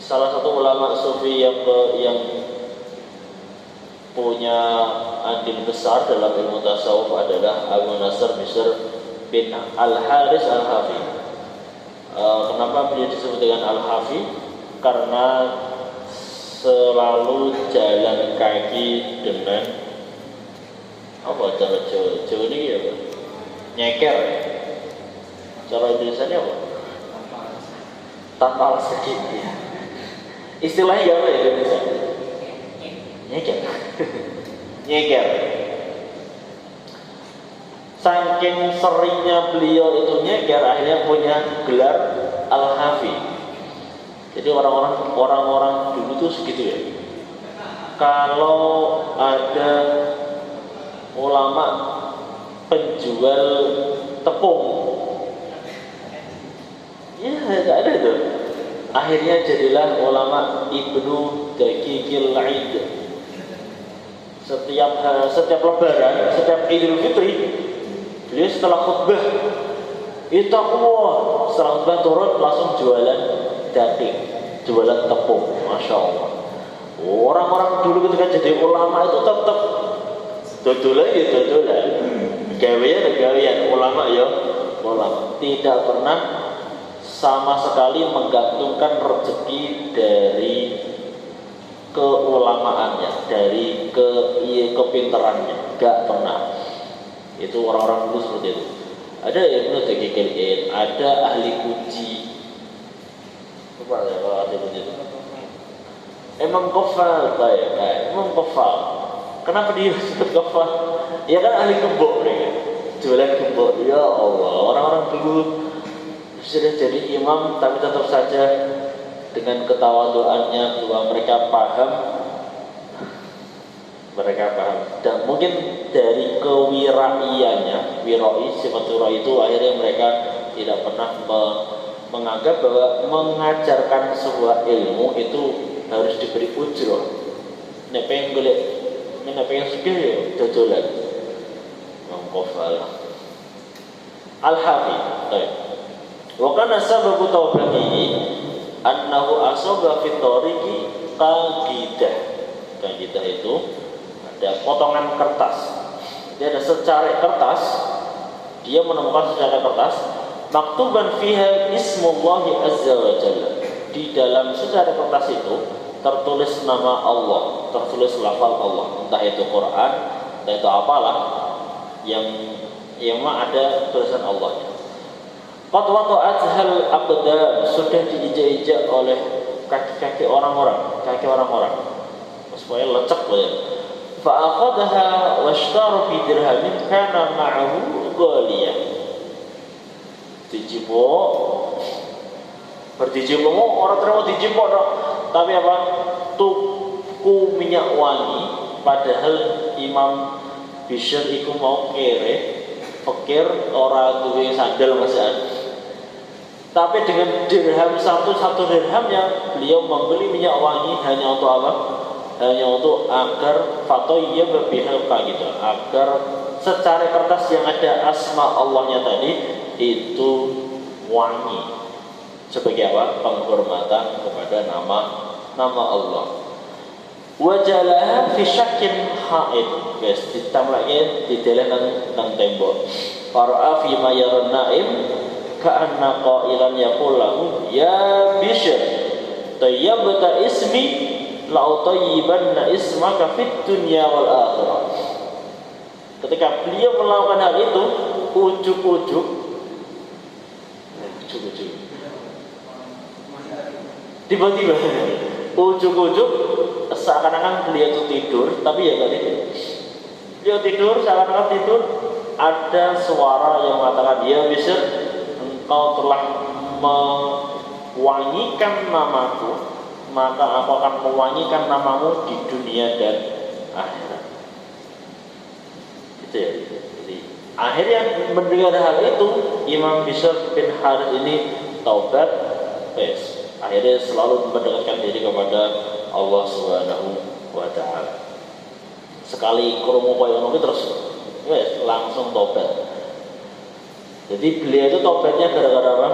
salah satu ulama sufi yang punya andil besar dalam ilmu tasawuf adalah Abu Nasr Bishr bin Al-Haris Al-Hafi. Kenapa beliau disebut dengan Al-Hafi? Karena selalu jalan kaki dengan apa cara Jawa ini ya, nyeker. Cara Indonesianya apa? Tanpa alas kaki. Ya. Istilahnya apa ya Indonesia? Nyeker. Nyeker. Saking seringnya beliau itu nyeker, akhirnya punya gelar Al-Hafi. Jadi orang-orang dulu tuh segitu ya. Kalau ada ulama penjual tepung, ya nggak ada tuh. Akhirnya jadilah ulama Ibnu Daqiqil Aid. Setiap lebaran, setiap Idul Fitri, beliau setelah khutbah itu setelah khutbah turun langsung jualan daging, jualan tepung, masya Allah. Orang-orang dulu ketika jadi ulama itu tetap dodolan ya dodolan, gawean ulama ya ulama, tidak pernah sama sekali menggantungkan rezeki dari keulamaannya, dari kepintarannya, gak pernah. Itu orang-orang dulu seperti itu. Ada Ibnu Daqiqil Aid, ada ahli kunci. Apa ya kalau ahli kunci itu? Imam Qaffal, Imam Qaffal. Kenapa dia disebut Qaffal? Ya kan ahli gembok nih, jualan gembok. Ya Allah, orang-orang dulu sudah jadi imam tapi tetap saja dengan ketawaduannya bahwa mereka paham dan mungkin dari kewiraiannya, wirai, sifat wirai itu akhirnya mereka tidak pernah menganggap bahwa mengajarkan sebuah ilmu itu harus diberi ujroh. Nek pengen golek, nek pengen sugih ya dodolan. Mongkofal. Al-Hafi. Wa kana sababu taubatihi annahu asaba fi tariqi qagidah. Qagidah itu ada potongan kertas. Dia ada secarik kertas. Dia menemukan secarik kertas maktuban fiha ismullahi azza wa jalla. Di dalam secarik kertas itu tertulis nama Allah, tertulis lafal Allah, entah itu Quran, entah itu apalah yang ada tulisan Allahnya. Qad wada'athal aqdam, sudah diinjak-injak oleh kaki-kaki orang-orang, supaya lecek ya. Fa akhadha washtara fi dirhamin kana ma'ahu ghaliyah. Berdijipo orang terima dijipo dong. Tapi apa? Tuku minyak wangi, padahal Imam Bishr iku mau kere, fakir, ora duwe sandal masih. Tapi dengan dirham satu dirhamnya beliau membeli minyak wangi hanya untuk apa? Hanya untuk agar fatoyya bihilqa gitu, agar secara kertas yang ada asma Allahnya tadi itu wangi. Sebagai apa? Penghormatan kepada nama Allah. Wajalaha fi syakin haid, guys, ditamlake dideleh nang tembok. Fara'a fi ma yaran naim ka'anna qailan yaqul lahu ya Bishr tayyibta ismi la utayyibanna ismaka fid dunya wal akhirah. Ketika beliau melakukan hal itu, ujuk-ujuk tiba-tiba ujuk-ujuk seakan-akan beliau itu tidur, tapi ya gak tidur. Beliau tidur, seakan-akan tidur, ada suara yang mengatakan, ya Bishr, engkau telah mewangikan namaku, maka aku akan mewangikan namamu di dunia dan akhirat. Gitu ya. Jadi akhirnya mendengar hal itu, Imam Bishr bin Harith ini taubat, akhirnya selalu mendekatkan diri kepada Allah Subhanahu wa taala. Sekali krungu koyo ngono terus langsung tobat. Jadi beliau itu tobatnya gara-gara apa?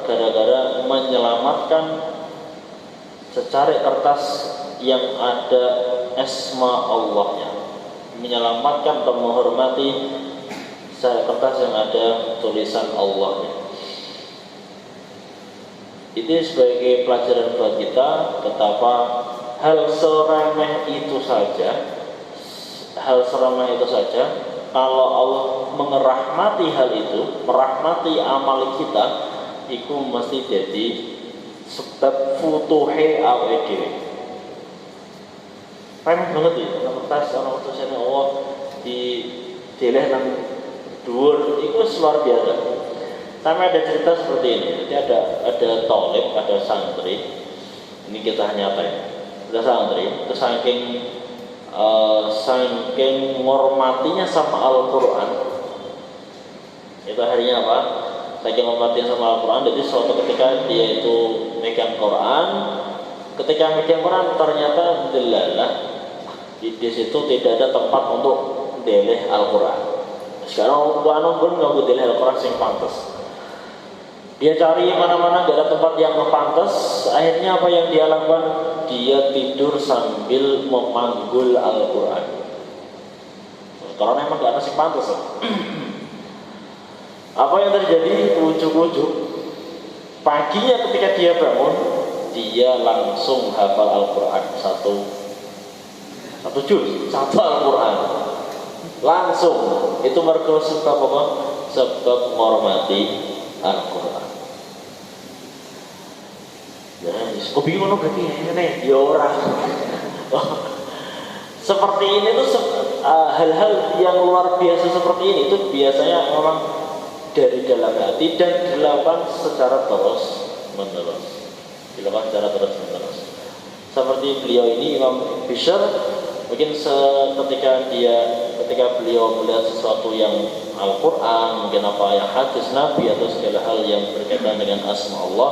Gara-gara menyelamatkan secari kertas yang ada asma Allahnya, menyelamatkan atau menghormati secari kertas yang ada tulisan Allahnya. Itu sebagai pelajaran buat kita betapa hal seremeh itu saja, kalau Allah mengerahmati hal itu, merahmati amal kita, itu mesti jadi sebab futuhe awake dhewe. Remeh banget ya, kertas ana tulisannya Allah di deleh nang dhuwur, itu luar biasa. Sampai ada cerita seperti ini. Jadi ada tolib, ada santri. Ini kita hanya apa ya? Ada santri, itu saking menghormatinya sama Al-Quran. Itu akhirnya apa? Saking menghormatinya sama Al-Quran. Jadi suatu ketika dia itu megang Quran, ketika megang Quran ternyata delalah di situ tidak ada tempat untuk deleh Al-Quran. Sekarang orang pun nggak deleh Al-Quran sing pantas. Dia cari mana-mana gak ada tempat yang pantas. Akhirnya apa yang dia lakukan? Dia tidur sambil memanggul Al-Quran. Karena memang gak ada yang pantas. Apa yang terjadi? Ujuk-ujuk paginya ketika dia bangun, dia langsung hafal Al-Quran satu juz, satu Al-Quran langsung. Itu mergo sebab apa? Sebab menghormati Al-Quran. Kok bingung berarti ini ya orang. Seperti ini tuh hal-hal yang luar biasa seperti ini itu biasanya memang dari dalam hati dan dilakukan secara terus menerus. Seperti beliau ini Imam Bishr, mungkin ketika beliau melihat sesuatu yang Al-Quran, mungkin apa yang hadis Nabi atau segala hal yang berkaitan dengan asma Allah,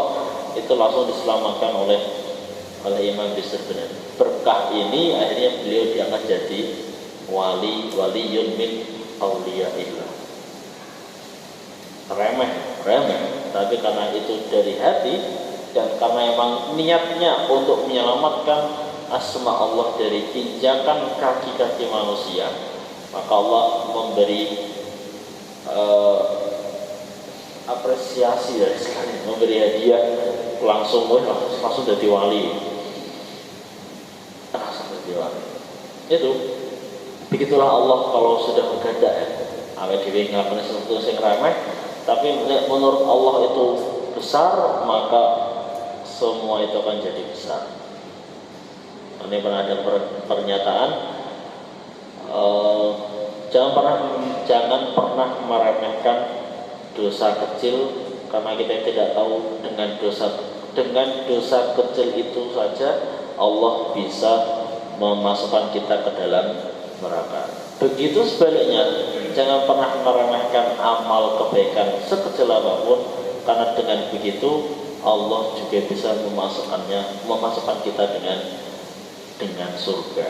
itu langsung diselamatkan oleh Imam Bishr. Berkah ini akhirnya beliau diangkat jadi waliyun min auliyaillah. Remeh, tapi karena itu dari hati dan karena emang niatnya untuk menyelamatkan asma Allah dari injakan kaki-kaki manusia, maka Allah memberi apresiasi dari sekali, memberi hadiah langsung jadi wali. Itu begitulah Allah kalau sudah berkehendak ya. Awake dhewe ngelakuin sesuatu yang remeh, tapi menurut Allah itu besar, maka semua itu akan jadi besar. Ini pernah ada pernyataan, jangan pernah meremehkan dosa kecil, karena kita tidak tahu dengan dosa kecil itu saja Allah bisa memasukkan kita ke dalam neraka. Begitu sebaliknya, jangan pernah meremehkan amal kebaikan sekecil apapun, karena dengan begitu Allah juga bisa memasukkan kita dengan surga.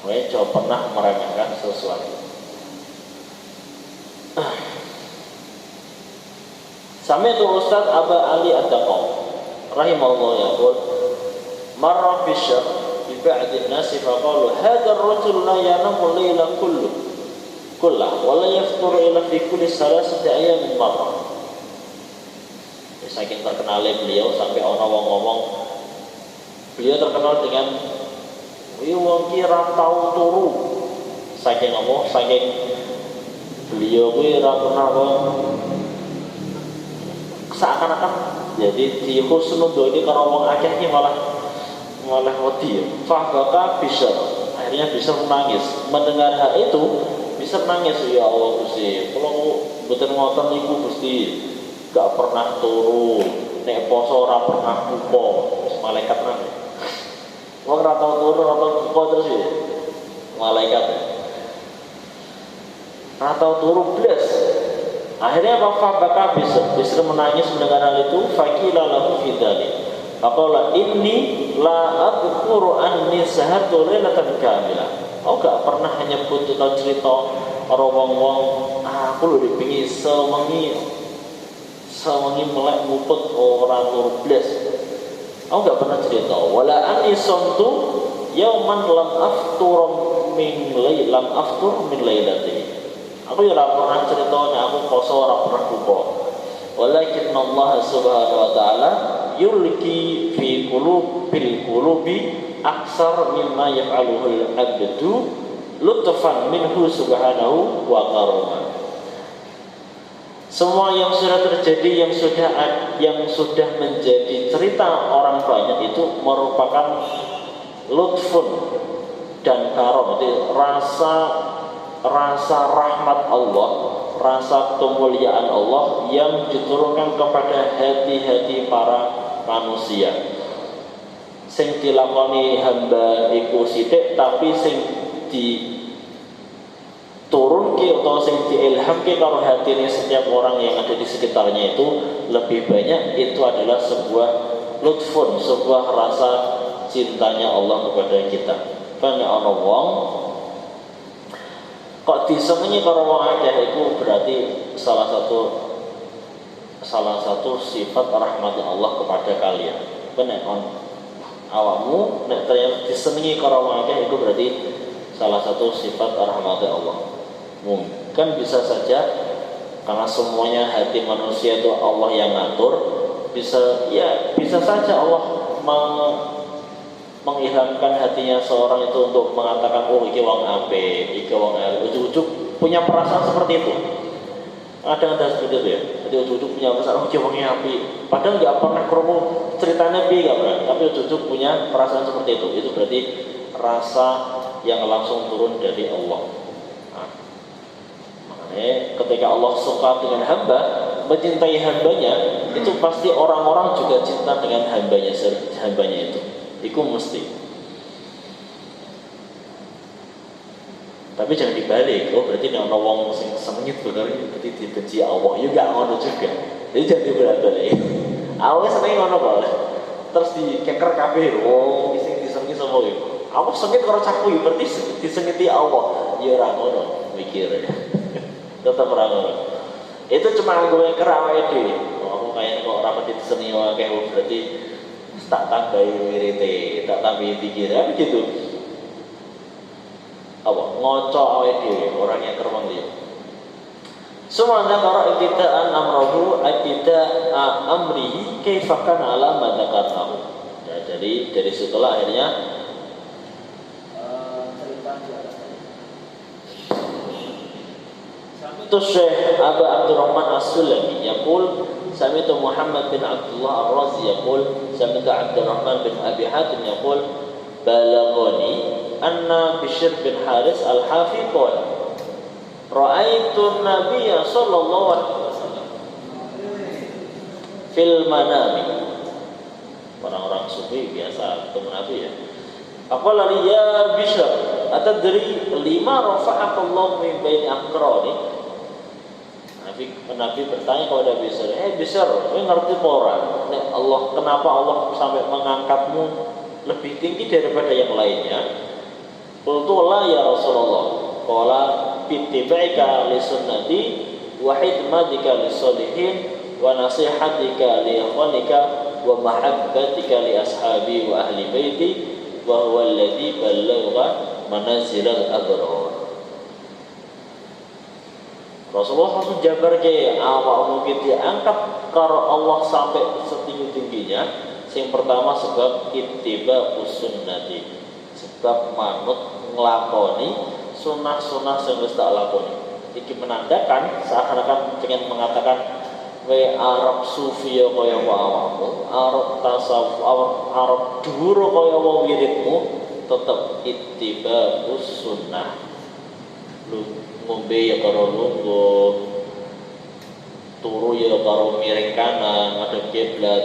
Makanya jangan pernah meremehkan sesuatu. Sami'tu Ustaz Aba Ali Ad-Daqaq rahimahullah yaqul marra Bishr bi ba'd an-nas faqalu hadha ar-rajul la yanamu layla kullahu wa la yafturu illa fi kulli salasati ayamin marra. Saking terkenalnya beliau sampai orang ngomong beliau terkenal dengan wong ki ra tau turu. Saking beliau kuwi ra pernah seakan-akan jadi di husnudon ini kalau wong akeh iki malah wedi. Fahbaka Bishr, akhirnya bisa menangis. Mendengar hal itu bisa menangis, ya Allah Gusti, kalau mboten ngoten niku Gusti gak pernah turu, nek poso ora pernah buka, malaikat nang. Wong ora tau turu, ora tau buka terus ya. Malaikat. Ora tau turu blas. Akhirnya Bapak Bishr menangis mendengar hal itu. Faqila lahu fi dzalik. Faqala inni la adhkuru anni sahartu lailatan kamilah. Oh gak pernah hanya butuh cerita orang wong aku lho dipingi sewengi melek muput orang turu blas. Aku nggak pernah cerita. Wala ani sontu yauman lam aftur min lailati. Aku ya ora pernah cerita nek aku poso ora pernah buka. Walakin Allah Subhanahu wa taala yulki fi qulubi aksar mimma yaf'aluhu al-abdu lutfan minhu subhanahu wa karama. Semua yang sudah terjadi, yang sudah menjadi cerita orang banyak itu merupakan lutfun dan karom, itu rasa rahmat Allah, rasa kemuliaan Allah yang diturunkan kepada hati-hati para manusia. Sing dilakoni hamba iku sithik, tapi sing diturunke atau sing diilhamke karo hatine setiap orang yang ada di sekitarnya itu lebih banyak. Itu adalah sebuah lutfun, sebuah rasa cintanya Allah kepada kita. Karena ana wong kok disenengi karo wong akeh, itu berarti salah satu sifat rahmatnya Allah kepada kalian. Benar awakmu nek ternyata disenengi karo wong akeh, itu berarti salah satu sifat rahmatnya Allah. Mungkin bisa saja karena semuanya hati manusia itu Allah yang ngatur, bisa saja Allah mengilhamkan hatinya seorang itu untuk mengatakan, oh iki wong apik, iki wong elek. Ujuk-ujuk punya perasaan seperti itu. Ada seperti itu ya. Jadi ujuk-ujuk punya perasaan, oh iki wong apik. Padahal nggak pernah krungu ceritanya piye, nggak pernah. Tapi ujuk-ujuk punya perasaan seperti itu. Itu berarti rasa yang langsung turun dari Allah. Nah, makanya ketika Allah suka dengan hamba, mencintai hambanya, itu pasti orang-orang juga cinta dengan hambanya itu. Iku mesti. Tapi jangan dibalik. Oh berarti nek ana wong sing sengit bener berarti dibenci Allah. Ya enggak ngono juga. Jadi jangan dibalik. Awake seneng ngono kok. Terus dikeker kabeh. Oh iki sing disengit sapa iki? Aku sengit karo cahku berarti disengiti Allah. Ya ora ngono mikir. Tetep ora ngono. Itu cuma gue keker awake dhewe. Oh aku kayaknya kok ora pati diseni wae berarti tak tambahi wirite, tak tambahi pikir, apa gitu. Apa ngoco awake dhewe orang yang kerwang dia. Semuanya karo ibtida'an amrohu ibtida'a amrihi kaifa kana ala ma dzakarahu. Ya, jadi dari situlah akhirnya itu Syekh Abu Abdurrahman As-Sulami yaqul sami'tu Muhammad bin Abdullah Ar-Razi yaqul sami'tu Abdurrahman bin Abi Hatim yaqul balaghani anna Bishr bin Haris Al-Hafi qala ra'aitu an-nabiyya sallallahu alaihi wasallam fil manami. Orang-orang sufi biasa ketemu Nabi ya. Aqala li ya Bishr atadri lima rafa'akallahu min baini aqrani. Nabi bertanya kepada Bishr, Bishr, kowe ngerti apa ora? Nek Allah, kenapa Allah sampai mengangkatmu lebih tinggi daripada yang lainnya? Qultu la ya Rasulullah. Qala bittibaika li sunnati wa hidmatika lis solihin wa nasihatika li ikhwanika wa mahabbatika li ashabi wa ahli baiti wa huwa alladhi ballagha manazilal abrar. Rasulullah langsung jabar ke awak mungkin diangkat karo Allah sampai setinggi-tingginya. Yang pertama sebab ittiba sunnati, sebab manut nglakoni sunah-sunah sing wis tak lakoni. Iki menandakan seakan-akan pengen mengatakan we Arab sufi ya kaya awakmu, Arab tasawuf, Arab dhuwur kaya wiridmu, tetep ittiba sunnah. Lu ngombe ya karo lungguh, turu ya karo miring kanan ngadep kiblat.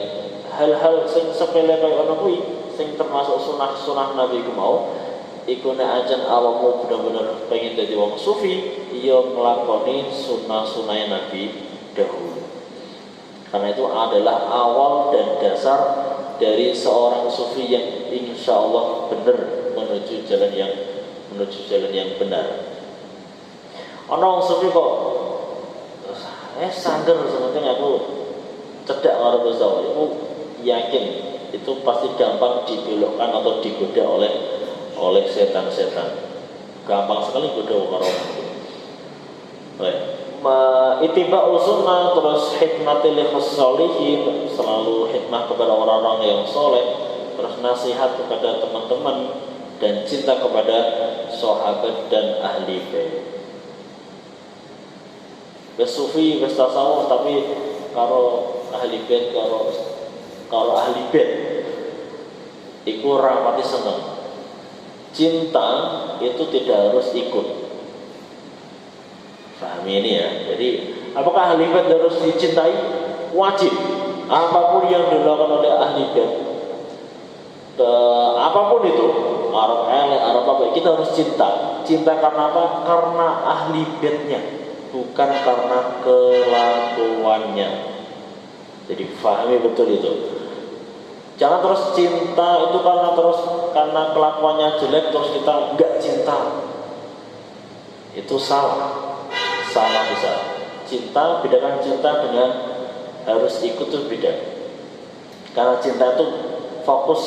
Hal-hal sing sepele kaya ngono kuwi sing termasuk sunah-sunah Nabi ku mau iku nek ajan awakmu bener-bener pengen dadi wong sufi, ya nglakoni sunah-sunah Nabi dahulu. Karena itu adalah awal dan dasar dari seorang sufi yang insya Allah benar menuju jalan yang benar. Orang sufi kok sangger sementing aku cedak karo Gusti Allah. Aku yakin itu pasti gampang dibelokkan atau digoda oleh setan-setan. Gampang sekali goda karo. Ittiba sunnah, terus hikmatil khosolihin, selalu hikmah kepada orang-orang yang soleh, terus nasihat kepada teman-teman, dan cinta kepada sahabat dan ahli bait. Wes sufi, wes tasawuf, tapi karo ahli bait, karo ahli bait iku rapati seneng. Cinta itu tidak harus ikut. Pahami ini ya. Jadi apakah ahli bait harus dicintai? Wajib. Apapun yang dilakukan oleh ahli bait, apapun itu, Arab elek, Arab apa, kita harus cinta. Cinta karena apa? Karena ahli baitnya, bukan karena kelakuannya. Jadi pahami betul itu. Jangan terus cinta itu karena kelakuannya jelek terus kita enggak cinta. Itu salah besar. Cinta, bedakan cinta dengan harus ikut itu beda. Karena cinta itu fokus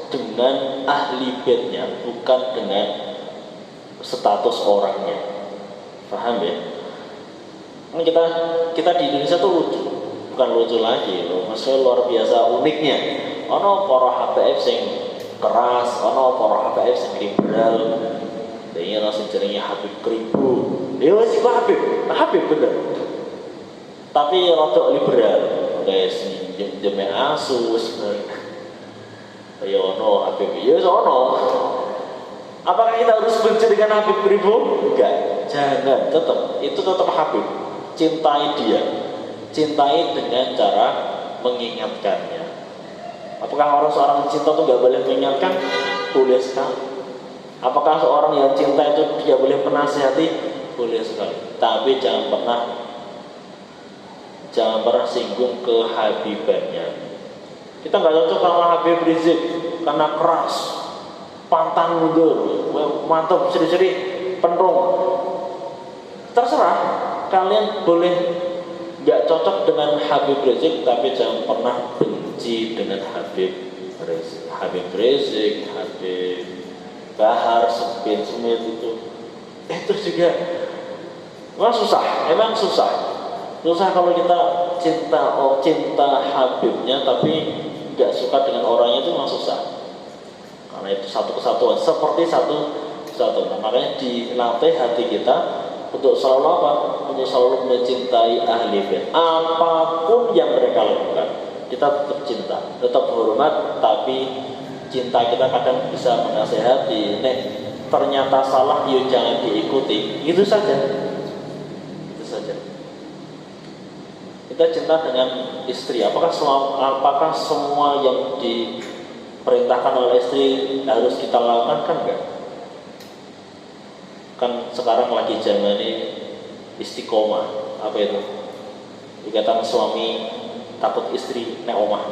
dengan ahli baitnya, bukan dengan status orangnya. Paham ya? Ini kita di Indonesia tuh lucu, bukan lucu lagi loh. Maksudnya luar biasa uniknya. Ono para HBF sing keras, ono para HBF sing liberal. Dene ono sing jenenge Habib Kribo. Ya wis iku Habib bener. Tapi rada liberal. Guys, jeme asus. Ya ono Habib, ya ono. Apakah kita harus benci dengan Habib Kribo? Enggak, jangan. Itu tetap Habib. Cintai dia. Cintai dengan cara mengingatkannya. Apakah seorang cinta itu enggak boleh mengingatkan? Boleh sekali. Apakah seorang yang cinta itu dia boleh menasihati? Boleh sekali. Tapi jangan pernah singgung kehabibannya. Kita nggak cocok sama Habib Rizik karena keras, pantang mundur, mantap, seri-seri, penrung. Terserah, kalian boleh nggak cocok dengan Habib Rizik, tapi jangan pernah benci dengan Habib Rizik. Habib Bahar, Bin Smith itu juga emang susah kalau kita cinta Habibnya tapi nggak suka dengan orangnya, itu memang susah. Karena itu satu kesatuan, seperti satu. Nah, makanya dilatih hati kita untuk selalu apa? Untuk selalu mencintai ahli bait. Apapun yang mereka lakukan, kita tetap cinta, tetap hormat, tapi cinta kita kadang bisa menasehati. Nek ternyata salah, yuk jangan diikuti. Itu saja. Kita cinta dengan istri. Apakah semua yang diperintahkan oleh istri harus kita lakukan? Kan enggak. Kan sekarang lagi zamannya istiqomah. Apa itu? Dikatakan suami takut istri nek omah.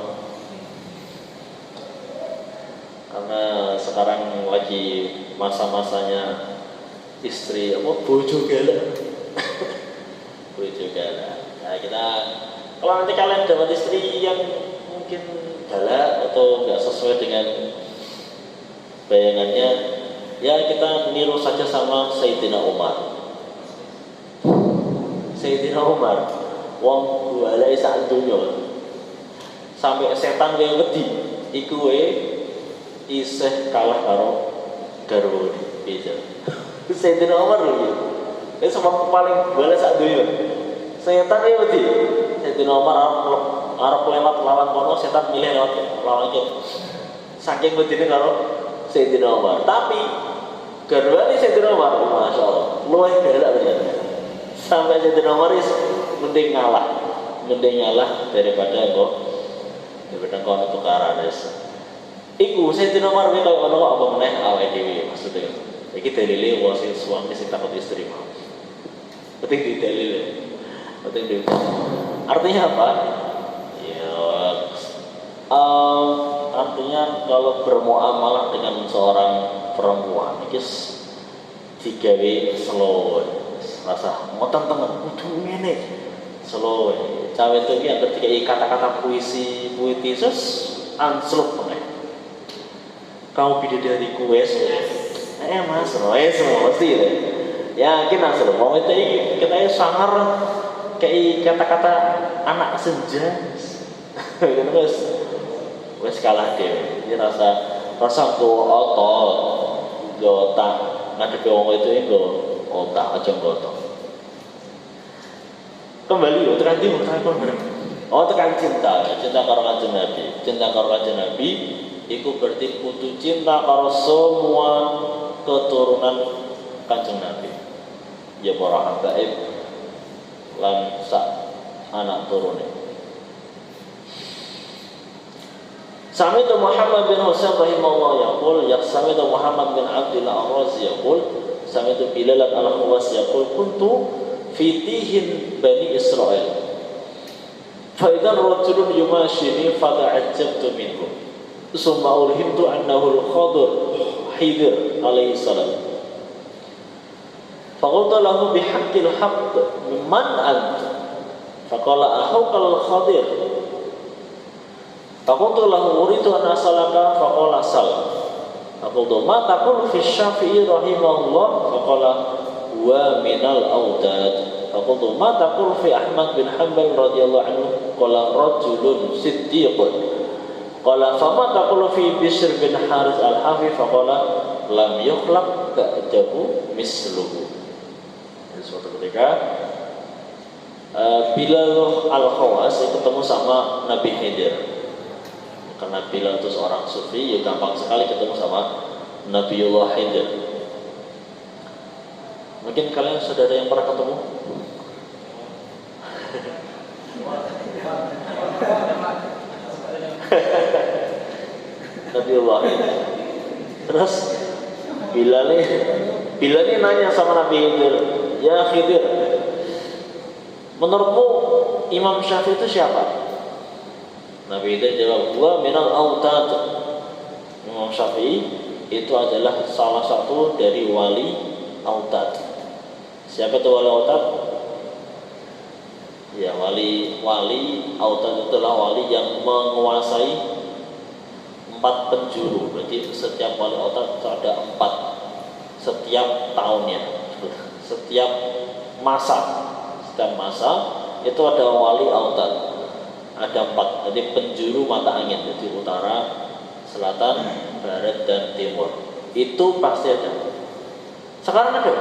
Karena sekarang lagi masa-masanya istri bojo galak. Bojo galak. Nah, kalau nanti kalian dapat istri yang mungkin galak atau nggak sesuai dengan bayangannya, ya kita niru saja sama Sayyidina Umar. Wong walai sak donya. Sampai setan yang wedi, iku isih kalah karo garwane. Bisa. Sayyidina Umar lho. Itu sebab paling walai sak donya. Setan ya wedi. Sayyidina Umar arep lewat lawan kono, setan milih lewat lawan iki. Saking wedine karo Sayyidina Umar. Tapi garwane Sayyidina Umar, masyaallah, luwih galak ternyata. Sampai Sayyidina Umar mending ngalah daripada kono tukaran wis. Iku Sayyidina Umar kuwi koyo ngono kok apa meneh awake dhewe maksudnya. Iki dalile wong suami sing takut istri mau. Penting didalil. Artinya apa? Ya, artinya kalau bermuamalah dengan seorang perempuan, ini digawe slow, rasa ngoten tengen, kudu ngene, slow. Cawe itu yang ketika kata-kata puisi, sus ansluk meneh. Kau bidadariku wes. Mas, wes mesti ya. Yakin asal mau itu kita sangar kayak kata-kata anak senja. Wes kalah deh. Ini rasa go otot, go otak. Ngadepi wong itu go otak aja go otot. Kembali tekan timur tekan cinta karo Kanjeng Nabi. Cinta karo Kanjeng Nabi iku berarti kudu cinta karo semua keturunan Kanjeng Nabi. Ya para habaib lan sak anak turune. Sami Muhammad bin Husain rahimahullah yaqul, ya sami Muhammad bin Abdullah Ar-Razi yaqul, sami Bilal al-Khawas yaqul kuntu fitihin Bani Israel. Fa idza rajulun yumashini fata'ajjabtu minhu. Summa ulhimtu annahu al-Khidir alaihi salam. Faqultu lahu bihaqqil haqq man ant? Faqala ahuka al-Khidir. Faqultu lahu uridu an asalaka faqala sal. Faqultu ma taqul fi Syafi'i rahimahullah faqala wa minal audad. Faqultu ma taqul fi Ahmad bin Hanbal radhiyallahu anhu qala rajulun siddiqun. Qala fama taqul fi Bishr bin Haris al-Hafi faqala lam yukhlaq ba'dahu misluhu. Suatu ketika Bilal al-Khawas ketemu sama Nabi Khidir. Karena Bilal itu seorang sufi, ya gampang sekali ketemu sama Nabiullah Khidir. Mungkin kalian sudah ada yang pernah ketemu? Nabiullah Khidir. Terus Bilal ini nanya sama Nabi Khidir, ya Khidir, menurutmu Imam Syafi'i itu siapa? Nabi Khidir jawab, wa minal autad. Imam Syafi'i itu adalah salah satu dari wali autad. Siapa itu wali autad? Ya, wali autad itulah wali yang menguasai 4 penjuru. Berarti setiap wali autad itu ada 4 setiap tahunnya, setiap masa itu ada wali autad. Ada 4, jadi penjuru mata angin, jadi utara, selatan, barat, dan timur. Itu pasti ada. Sekarang ada.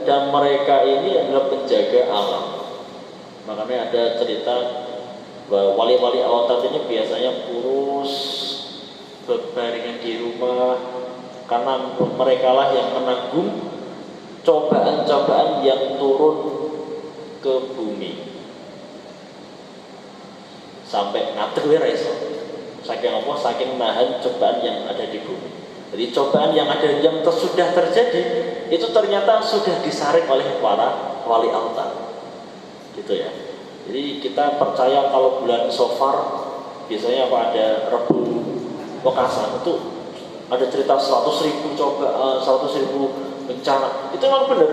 Dan mereka ini adalah penjaga alam. Makanya ada cerita bahwa wali-wali autad ini biasanya kurus, berbaringan di rumah, karena mereka lah yang menanggung cobaan-cobaan yang turun ke bumi sampai ngatur iso. Saking nahan cobaan yang ada di bumi. Jadi cobaan yang sudah terjadi itu ternyata sudah disaring oleh para wali autad. Gitu ya. Jadi kita percaya kalau bulan Safar biasanya ada Rebu Wekasan itu ada cerita 100.000 cobaan, 100.000 bencana. Itu memang benar.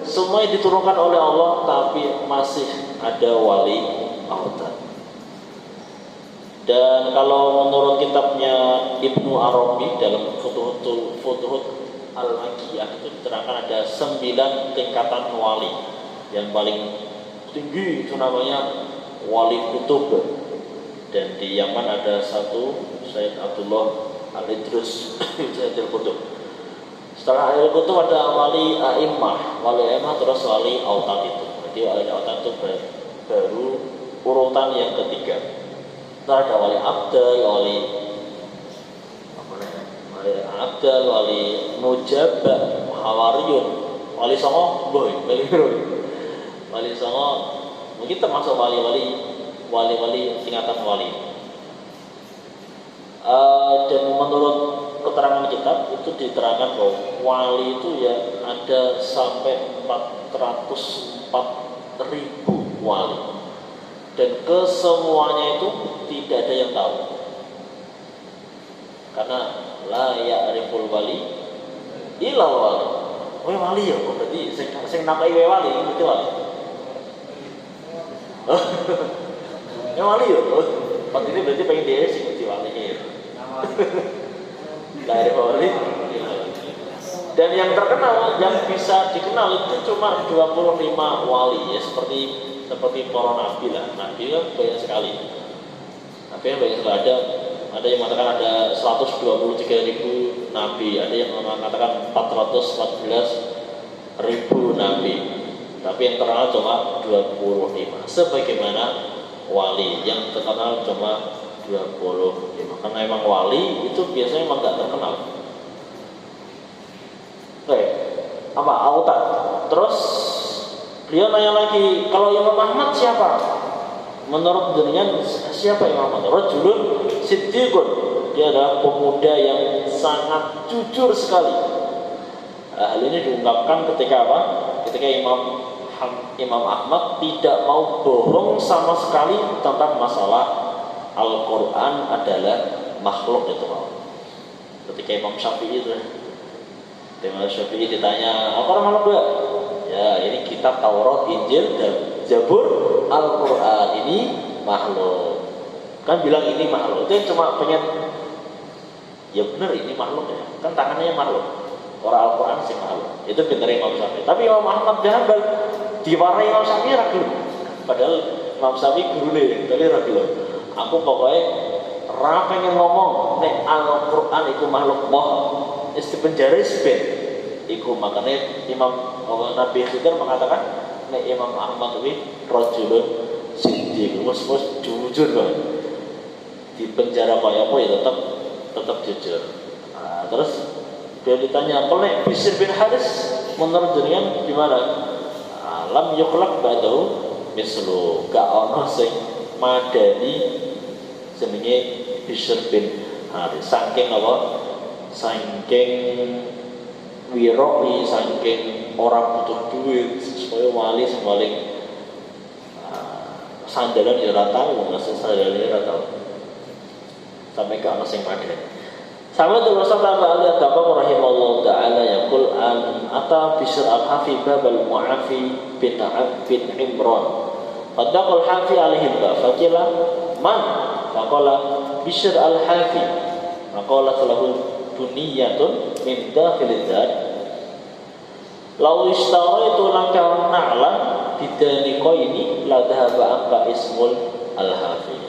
Semua diturunkan oleh Allah, tapi masih ada wali autad. Dan kalau menurut kitabnya Ibnu Arabi dalam Futuhut Al-Makkiyah itu diterangkan ada 9 tingkatan wali. Yang paling tinggi itu namanya wali kutub. Dan di Yaman ada satu Sayyid Abdullah Al-Idrus Sayyidul Kutub. Setelah Al-Kutub ada wali a'immah terus wali autad itu. Jadi wali autad itu baru urutan yang ketiga. Setelah ada wali abdal, wali nujaba, hawariyun, wali songo, wali songo mungkin termasuk wali tingkatan wali. Dan menurut keterangan kitab itu diterangkan bahwa wali itu ya ada sampai 404.000 wali, dan kesemuanya itu tidak ada yang tahu, karena la ya'riful wali illa wali. Wali ya, berarti sing nakai wali itu wali. Ya wali ya. Pak ini berarti pengen dia sih di wali ya. Lahir wali. Dan yang terkenal, yang bisa dikenal itu cuma 25 wali ya, seperti para nabi lah. Nabi kan banyak sekali. Nabi kan banyak sekali, ada yang mengatakan ada 123.000 nabi, ada yang mengatakan 414.000 nabi. Tapi yang terkenal cuma 25. Sebagaimana wali yang terkenal cuma 25. Karena emang wali itu biasanya emang gak terkenal. Oke, apa autat? Terus beliau nanya lagi, kalau Imam Ahmad siapa? Menurut jenengan siapa Imam Ahmad? Rajulun siddiqun. Dia adalah pemuda yang sangat jujur sekali. Hal ini diungkapkan ketika apa? Ketika Imam Ahmad tidak mau bohong sama sekali tentang masalah Al-Quran adalah makhluk itu. Ketika Imam Syafi'i itu, Imam Syafi'i ditanya, apa makhluk gak? Ya, ini kitab Taurat, Injil, dan Zabur, Al-Quran ini makhluk. Kan bilang ini makhluk, itu cuma pengen, ya benar ini makhluk ya. Kan tangannya makhluk, orang Al-Quran sih makhluk. Itu pintar Imam Syafi'i. Tapi Imam Ahmad bin Hanbal diwarai Imam Syafi'i ragil. Padahal Imam Syafi'i guru nih, tapi ragil. Aku pokoknya pengen ngomong nek Al-Quran itu makhluk moh. Isti penjara ben iku makanya Imam Nabi Khidir mengatakan nek Imam Ahmad itu rajulun siddiq, mus jujur banget. Di penjara kaya apa ya tetap jujur. Nah, terus dia ditanya, "Kalau nek Bishr bin Haris menurut jenengan gimana?" Lam yukhlaq ba'dahu mislu, gak ono sing madani jenenge Bishr bin Haris. Saking apa? Saking wiroi, saking orang butuh duit, supaya wali sembaling sandalan ya ora tau, ngasih sandalan ya ora tau. Sampai ke ana sing padha. Sama itu Rasulullah Ali Ad-Dabaq rahimahullah ta'ala yaqul ata Bishr al-Hafi bab al-Mu'afi bin Imran. Fadaqal Hafi alaihi faqila man? Faqala Bishr al-Hafi. Maqala lahu buniyatun min dakhilid dar. Law istaraitu laka na'lan bidaniqaini la dhahaba anka ismul al-Hafi.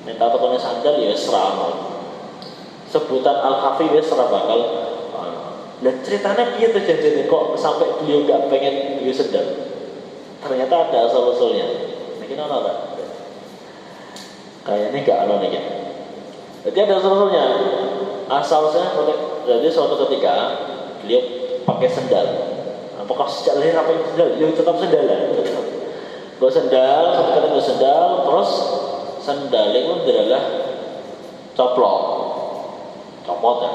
Minta tokone sandal ya serama. Sebutan Al-Hafi wis ora bakal. Dan ceritanya piye terjadi kok sampai beliau enggak pengen beliau sedang. Ternyata ada asal-usulnya. Mungkin ana enggak? Kayaknya enggak ana nih. Jadi ada asal-usulnya. Asal-usulnya jadi suatu ketika beliau pakai sendal. Apakah sejak lahir apa yang sendal? Beliau tetap sendalan. Bawa sendal, satu kali bawa sendal, terus sendal itu adalah copot ya.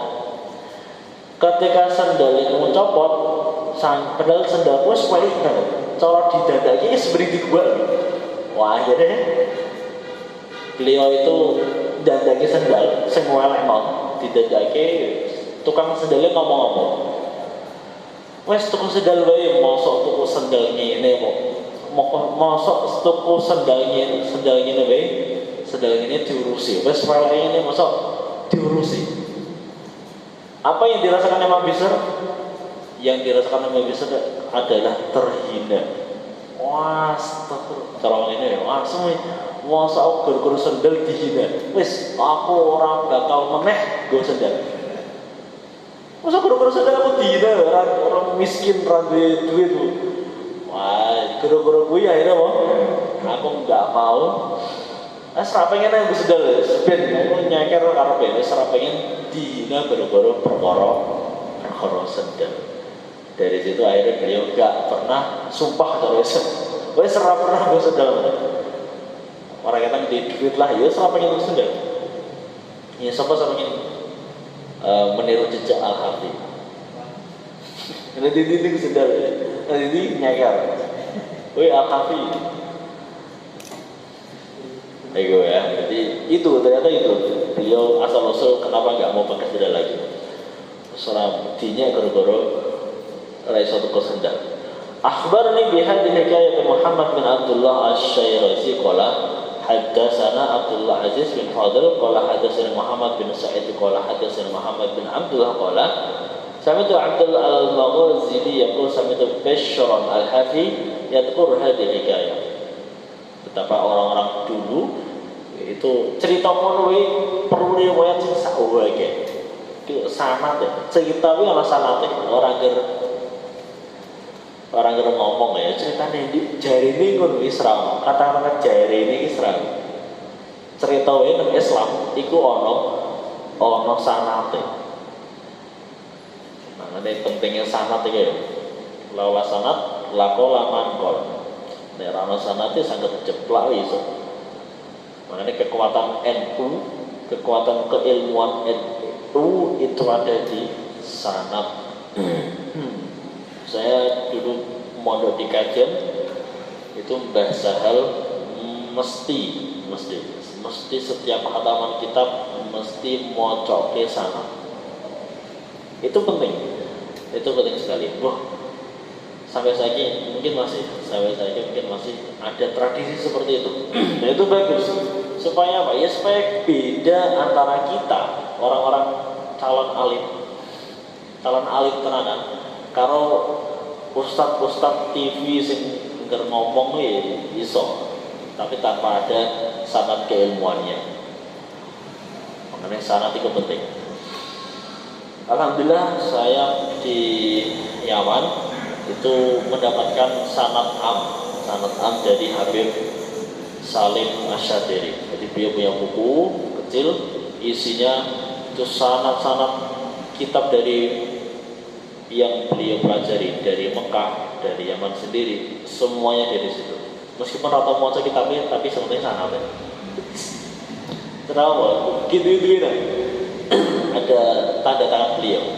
Ketika sendal itu copot, padahal sendal itu sepalik banget. Cara didadaki seperti dibuat. Wah akhirnya beliau itu dadaki sendal, semua lemot didadaki. Tukang sendalnya ngomong-ngomong. Wes tuku sendal wae, mosok tuku sendal ngene kok. Mosok tuku sendal ngene wae, sendal ngene diurusi. Wes peleke ngene mosok diurusi. Apa yang dirasakan Imam Bishr? Yang dirasakan Imam Bishr adalah terhina. Wah, astagfirullah. Ini wah semua masa aku guru sendal dihina. Wis, aku orang bakal meneh go sendal. Masa guru sendal aku dihina, orang miskin ra duit. Wah, guru-guru kuwi akhirnya aku enggak mau. Ora pengen nang sendal, ben aku nyeker karepe wis ora pengen dihina baru-baru perkara sendal. Dari situ akhirnya beliau gak pernah sumpah terus. Wes ora pernah go sendal. Orang kata di duit lah, ya ora pengen sendal. Ya sapa pengen meniru jejak Al-Hafi. Ini di sendal. Ini nyeker. Woi Al-Hafi. Ego ya, jadi ternyata itu beliau asal usul kenapa nggak mau pakai sendal lagi. Soalnya dinya gara-gara rai suatu sendal. Akhbarni bihadhihi hikayat Muhammad bin Abdullah Asy-Syairazi qala haddatsana Abdullah Aziz bin Fadl qala haddatsana Muhammad bin Sa'id qala haddatsana Muhammad bin Abdullah qala sami'tu Abdul Al-Maghazili yaqul sami'tu Bashran Al-Hafi yadhkur hadhihi hikayah. Betapa orang-orang dulu itu cerita ngono kuwi perlu riwayat sing sak wae. Ki sanate. Cerita kuwi ana sanate. Orang kira ngomong ya ceritanya di jari ini ngono Islam kata-kata jari ini Islam cerita ini Islam iku ono sanate. Nah ini pentingnya sanat iki ya lawa sanat lakola mankol nek ono sanate sangat jeplak iso. Makanya kekuatan NU kekuatan keilmuan NU itu ada di sanat. Saya dulu mondok di kajian itu Mbah Sahal mesti setiap khataman kitab mesti mocoke sana. Itu penting sekali. Wah, sampai saja mungkin masih ada tradisi seperti itu. Nah, itu bagus. Supaya apa? Ya supaya beda antara kita orang-orang calon alim tenanan. Kalau ustad TV sing ngomong ya iso, tapi tanpa ada sanad keilmuannya. Makanya sanad itu penting. Alhamdulillah saya di Yaman itu mendapatkan sanad am dari Habib Salim Asyadiri. Jadi beliau punya buku kecil isinya itu sanad kitab dari yang beliau pelajari dari Mekah, dari Yaman sendiri, semuanya dari situ. Meskipun rata maca kitabnya, tapi sebenarnya sanad. Kenapa? Gitu ada tanda tangan beliau.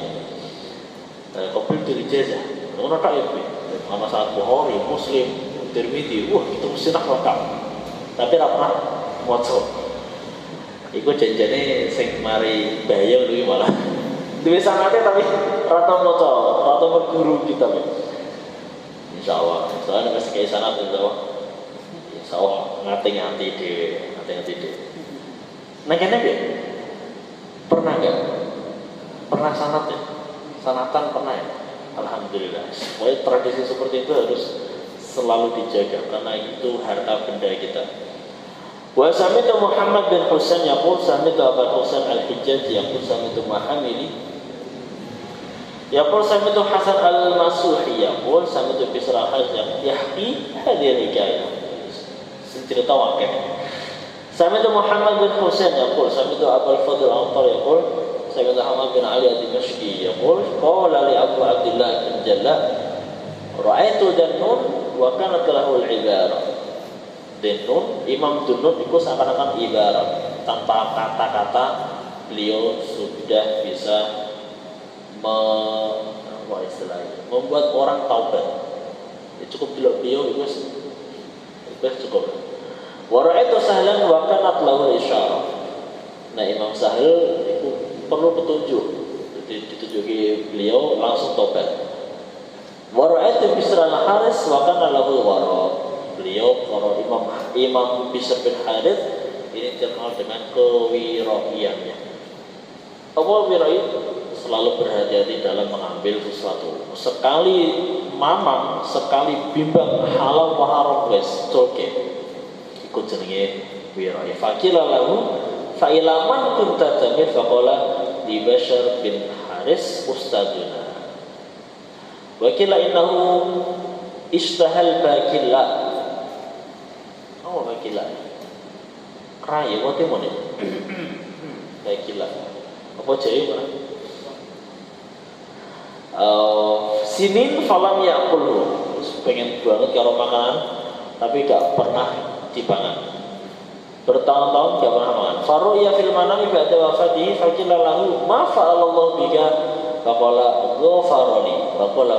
Kopil dari jazah. Ngono tak ya, sama saat Bukhari, Muslim, Tirmidzi, itu mesti nak lengkap. Tapi ora pernah maca. Iku janjane sing mari bahaya kuwi malah. Duwe sanate tapi rata maca, rata berguru kita. Insyaallah, soalnya mesti kayak sanat insyaallah ngati-ngati dhewe. Nah kene piye? Pernah enggak? Pernah sanat ya? Sanatan pernah ya? Alhamdulillah. Pokoknya tradisi seperti itu harus selalu dijaga karena itu harta benda kita. Wa sami'tu Muhammad bin Husain yaqul sami'tu Abu Husain Al-Hijjazi yaqul sami'tu Mahamili yaqul sami'tu Hasan Al-Masuhi yaqul sami'tu Bisr al-Hajjaj yahki hadhihi hikayah. Cerita wakil. Sami'tu Muhammad bin Husain yaqul sami'tu Abu Al-Fadl Al-Antar yaqul sami'tu Ahmad bin Ali Ad-Dimashqi yaqul qala li Abu Abdullah bin Jalla ra'aitu Dannun wa kanat lahu al-ibarah. Dannun, Imam Dunnun itu seakan-akan ibarat tanpa kata-kata beliau sudah bisa membuat orang taubat. Ya, cukup beliau itu cukup. Wara'aitu Sahlan wa kanat lahu isyarah. Nah, Imam Sahal itu perlu petunjuk. Ditunjuki beliau langsung taubat. Wara'aitu Bisr al-Haris wa kana lahu wara. Beliau para Imam Bisr bin Harith ini terkenal dengan kewirausahaannya. Apa wirai? Selalu berhati-hati dalam mengambil sesuatu. Sekali mamang, sekali bimbang halal wa haram wis oke. Iku jenenge wirai. Faqila lahu fa ilaman kunta tamil faqala di Bashar bin Haris ustaduna. Wa qila innahu istahal bakilla. Oh, bakila. Raya wote mone. Bakila. Apa jaya mana? Sinin falam yaqulu. Pengen banget karo makanan tapi gak pernah dipangan. Bertahun-tahun gak pernah makan. Faruya fil manami ba'da wafatihi faqila lahu ma fa'alallahu bika faqala ghafarani waqala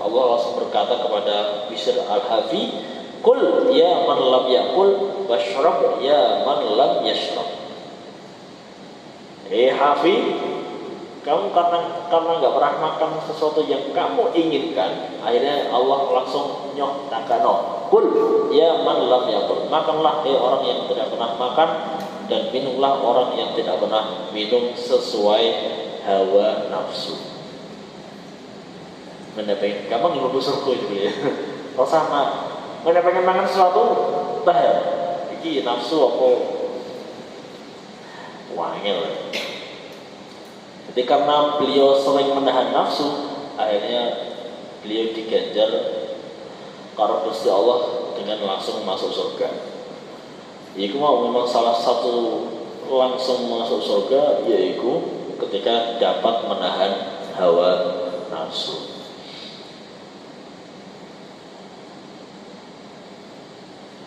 Allah langsung berkata kepada Bishr al-Hafi, "Qul ya man lam yaqul washrab ya man lam yashrab." Hafi, Kamu karena nggak pernah makan sesuatu yang kamu inginkan, akhirnya Allah langsung nyok takano. Kul ya man lam yakul, makanlah orang yang tidak pernah makan, dan minumlah orang yang tidak pernah minum sesuai hawa nafsu. Mana pengen kamu ngelubus surga juga ya. Oh sama, mana pengen makan sesuatu, tah ya. Iki nafsu apa? Wangel. Jadi karena beliau sering menahan nafsu, akhirnya beliau diganjar karo Gusti Allah dengan langsung masuk surga. Iku mau memang salah satu langsung masuk surga, yaitu ketika dapat menahan hawa nafsu.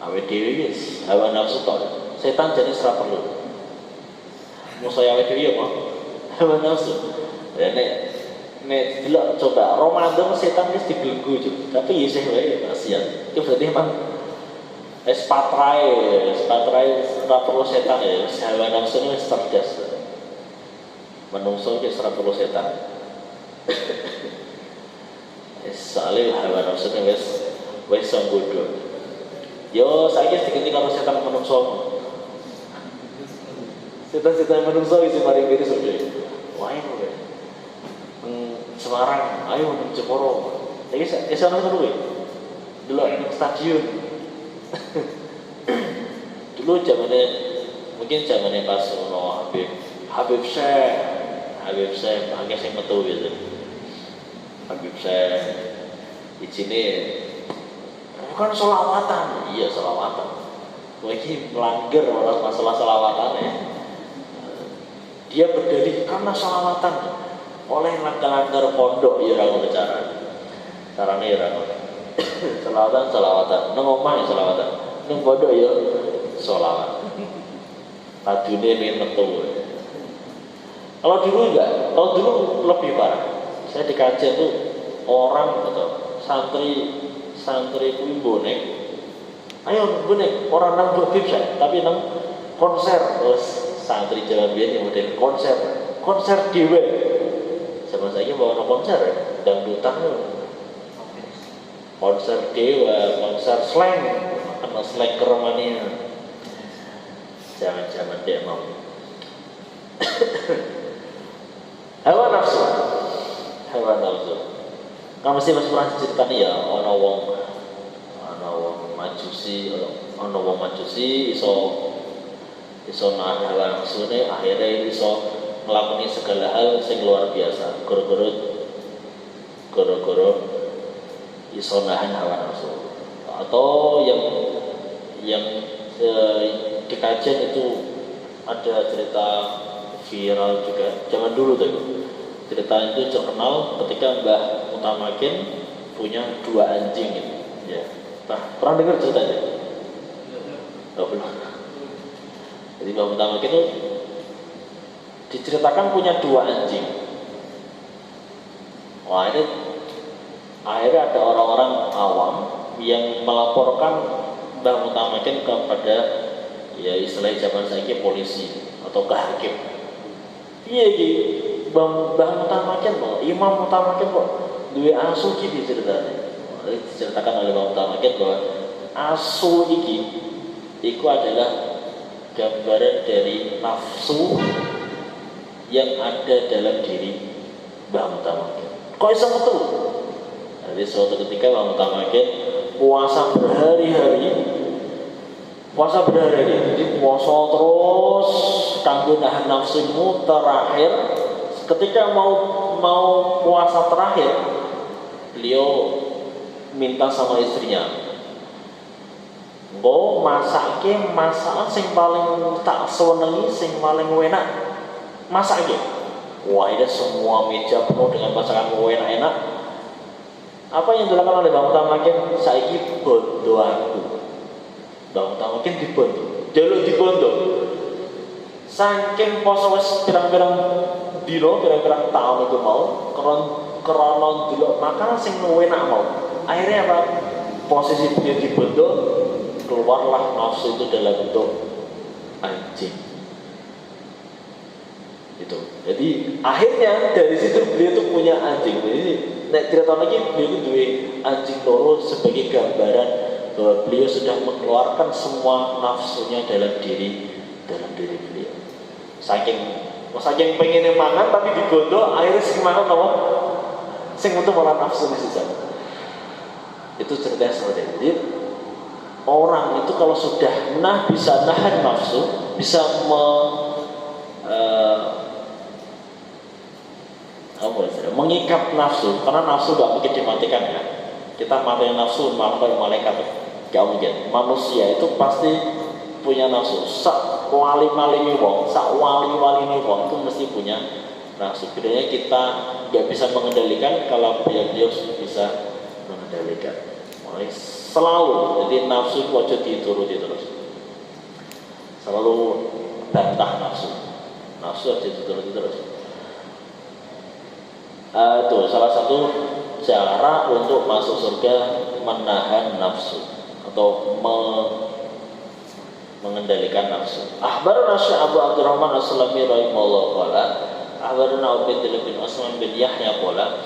Awet dhewe wis hawa nafsu tok. Setan jadi ora perlu. Musuh awet dhewe apa? Hawa nafsu. Ya nek delok coba Ramadan setan wis dibelenggu juga. Tapi ya sih wae kasihan. Itu berarti emang patrai ora perlu setan ya. Hawa nafsu wis cerdas. Menungso wis ora perlu setan. Soalnya hawa nafsu wis sanggodo. Yo saiki diganti karo setan menungso. Setan menungso isi mari kiri sore. Wae kok. Semarang, ayo nang Jeporo. Iki ana ngono kuwi. Delok nang stadion. Dulu mungkin zamane pas ono Habib Syekh agak sing metu gitu. Habib Syekh ijine bukan selawatan, iya selawatan. Lagi melanggar masalah selawatan ya. Dia berdalih karena selawatan oleh langgar pondok ya ora ngono carane ya ora ngono. selawatan, nang omah ya selawatan, nang pondok ya selawat. Padune men metu. Kalau dulu enggak, kalau dulu lebih parah. Saya di kajian tuh orang atau santri kuwi bonek. Ayo bonek, orang nang bisa, tapi nang konser. Terus santri Jawa biyen yang model konser dhewe. Sama saya bawa konser dangdutan konser dewa, konser slang, sama slang keremania. Jangan dia mau. Hawa nafsu. Kamu mesti pernah diceritani ya, ono wong majusi iso nahan hawa nafsune, akhirnya iso nglakoni segala hal sing luar biasa gara-gara iso nahan hawa nafsu. Atau yang di kajian itu ada cerita viral juga zaman dulu tuh. Cerita itu terkenal ketika Mbah Mutamakin punya 2 anjing gitu. Ya. Pernah dengar ceritanya? Enggak pernah. Jadi Mbah Mutamakin itu diceritakan punya 2 anjing. Wah, ini akhirnya ada orang-orang awam yang melaporkan Mbah Mutamakin kepada ya istilah zaman saiki polisi atau ke hakim. Iya gitu. Mbah Mutamakin kok, Imam Mutamakin kok duwe asu iki diceritakan oleh Mbah Mutamakin bahwa asu iki iku adalah gambaran dari nafsu yang ada dalam diri Mbah Mutamakin. Kok iso metu? Jadi suatu ketika Mbah Mutamakin puasa berhari-hari, jadi puasa terus kanggo nahan nafsumu. Terakhir ketika mau puasa terakhir, beliau minta sama istrinya, "Mbok masake masakan sing paling tak senengi, sing paling enak, masak iki." Wah, ini semua meja penuh dengan masakan enak-enak. Apa yang dilakukan oleh Mbah Mutamakin? Saiki bondo aku. Mbah Mutamakin dibondo, jaluk dibondo. Saking poso wis pirang-pirang dino, pirang-pirang tahun itu mau krana delok makanan sing enak mau. Akhirnya apa? Posisi dia dibondo, keluarlah nafsu itu dalam bentuk anjing. Itu. Jadi akhirnya dari situ beliau tuh punya anjing. Jadi nek cerita lagi beliau itu punya anjing loro sebagai gambaran bahwa beliau sudah mengeluarkan semua nafsunya dalam diri beliau. Saking pengen mangan tapi digondo akhirnya sing mangan apa? Sing untuk malah nafsu nih sih. Itu ceritanya seperti itu. Jadi, orang itu kalau sudah bisa nahan nafsu, bisa mengikat nafsu, karena nafsu gak mungkin dimatikan ya. Kita matiin nafsu, matiin malaikat gak mungkin. Manusia itu pasti punya nafsu. Sak wali-wali wong itu mesti punya nafsu. Bedanya kita gak bisa mengendalikan, kalau beliau bisa mengendalikan. Selalu, jadi nafsu itu wajib dituruti terus. Selalu bantah nafsu harus dituruti terus. Itu salah satu cara untuk masuk surga, menahan nafsu atau mengendalikan nafsu. Akhbarana Syekh Abu Abdurrahman As-Sulami rahimahullah qala akhbarana Ubaidillah bin Usman bin Yahya qala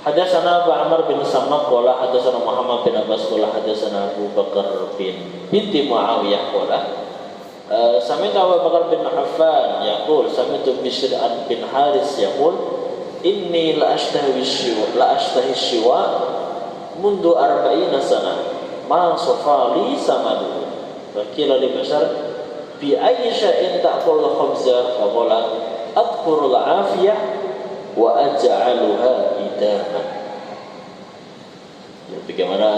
hadatsana Abu Amr bin Sammak qala hadatsana Muhammad bin Abbas qala hadatsana Abu Bakar binti Muawiyah qala sami'tu Abu Bakar bin Affan yaqul sami'tu Bishr bin Haris yaqul inni la ashtahi shiwa mundu arba'ina sana ma safali samadu wa qila li bashar bi ayyi shay'in ta'kul khamza fa qala adhkurul afiyah wa aj'aluha idaman. Ya, bagaimana?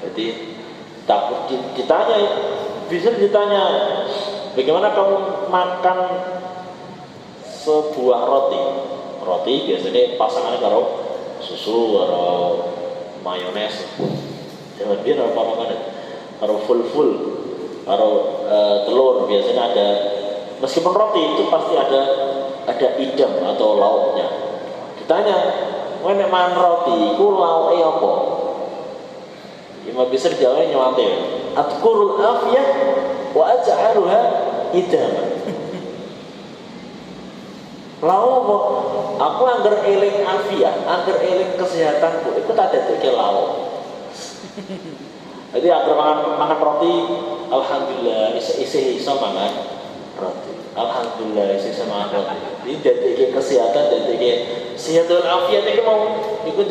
Jadi takut ditanya, bisa ditanya bagaimana kamu makan sebuah roti biasanya pasangannya karo susu karo mayones. Jangan biar apa namanya karo full karo telur biasanya ada. Meskipun roti itu pasti ada idam atau lauknya. Ditanya, "Nek mangan roti iku lauke apa?" Imam bisa dijawabnya nyuwante. Atqurul afiyah wa aj'aluha idaman. Lalu apa? Aku anggar eling afiah, anggar eling kesehatanku, itu tak dadekke lauk. Jadi anggar makan roti, alhamdulillah iso mangan roti. Alhamdulillah iso mangan roti. Ini dadekke kesehatan, dadekke sehatul afiat iki mau iku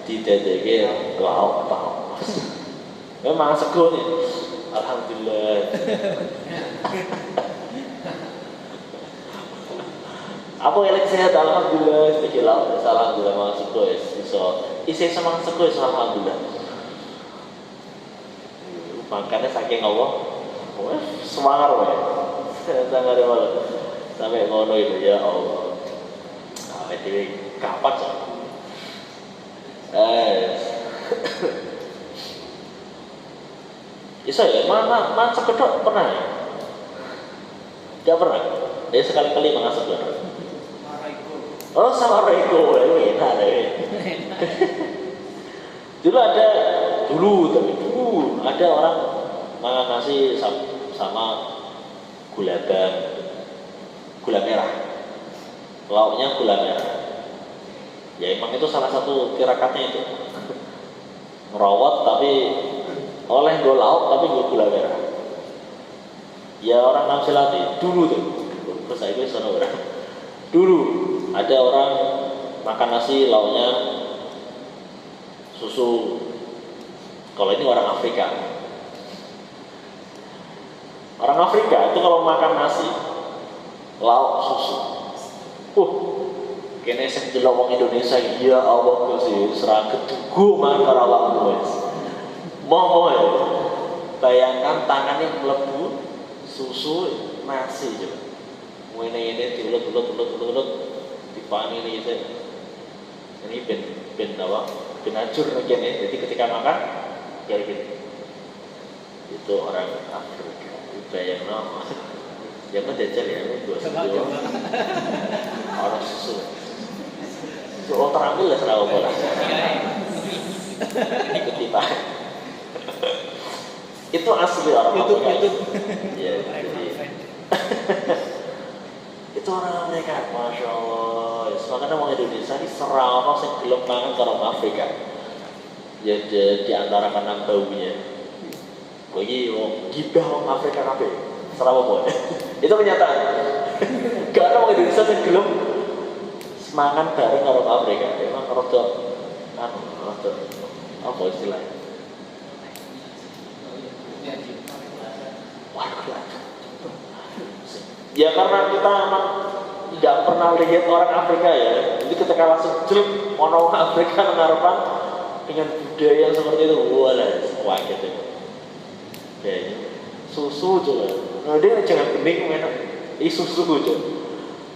didadekke lauk tau. Memang sego nih. Alhamdulillah. Aku elek sehat alhamdulillah, iki lauk alhamdulillah masuk to iso semang sego alhamdulillah. Makanya saking Allah, semangat wae. Sangat malu. Sampai ngono itu ya Allah. Awet iki kapan sih? Iso ya, mana sekedok pernah ya? Tidak pernah. Dia sekali-kali mengasap benar. Oh sama Reko, enak deh. Dulu ada orang makan nasi sama gula merah. Lauknya gula merah. Ya emang itu salah satu tirakatnya itu. Merawat tapi oleh lauk tapi gula merah. Ya orang Namsilati dulu tuh. Terus saya itu sana orang. Dulu ada orang makan nasi lauknya susu. Kalau ini orang Afrika. Orang Afrika itu kalau makan nasi lauk susu. Kene sing delok wong Indonesia ya Allah Gusti seraget tugu makan karo lauk wis. Mau ya. Bayangkan tangannya mlebu susu nasi coba. Ini diulut dipani ini gitu. Ini ben hancur begini. Jadi ketika makan kayak gitu. Itu orang Afrika. Bayang no. Jangan jajal ya dua susu. Orang susu. Susu terambil lah serau bola. Ikuti pak. Itu asli orang Afrika. Ya, jadi Itu orang Amerika, Masya Allah. Makanya orang Indonesia ini serana sing gelem mangan karo Afrika. Ya di antara karena baunya. Bagi wong gibah wong Afrika kabeh. Serama apa? Itu kenyataan. Gak ada orang Indonesia sing gelem semangan bareng karo Afrika. Emang rada apa istilahnya? Ya karena kita emang tidak pernah lihat orang Afrika ya. Jadi ketika langsung jelek orang Afrika mengharapkan dengan budaya yang seperti itu, wah gitu. Kayaknya susu juga. Nah, dia jangan bening enak. Ini susu juga.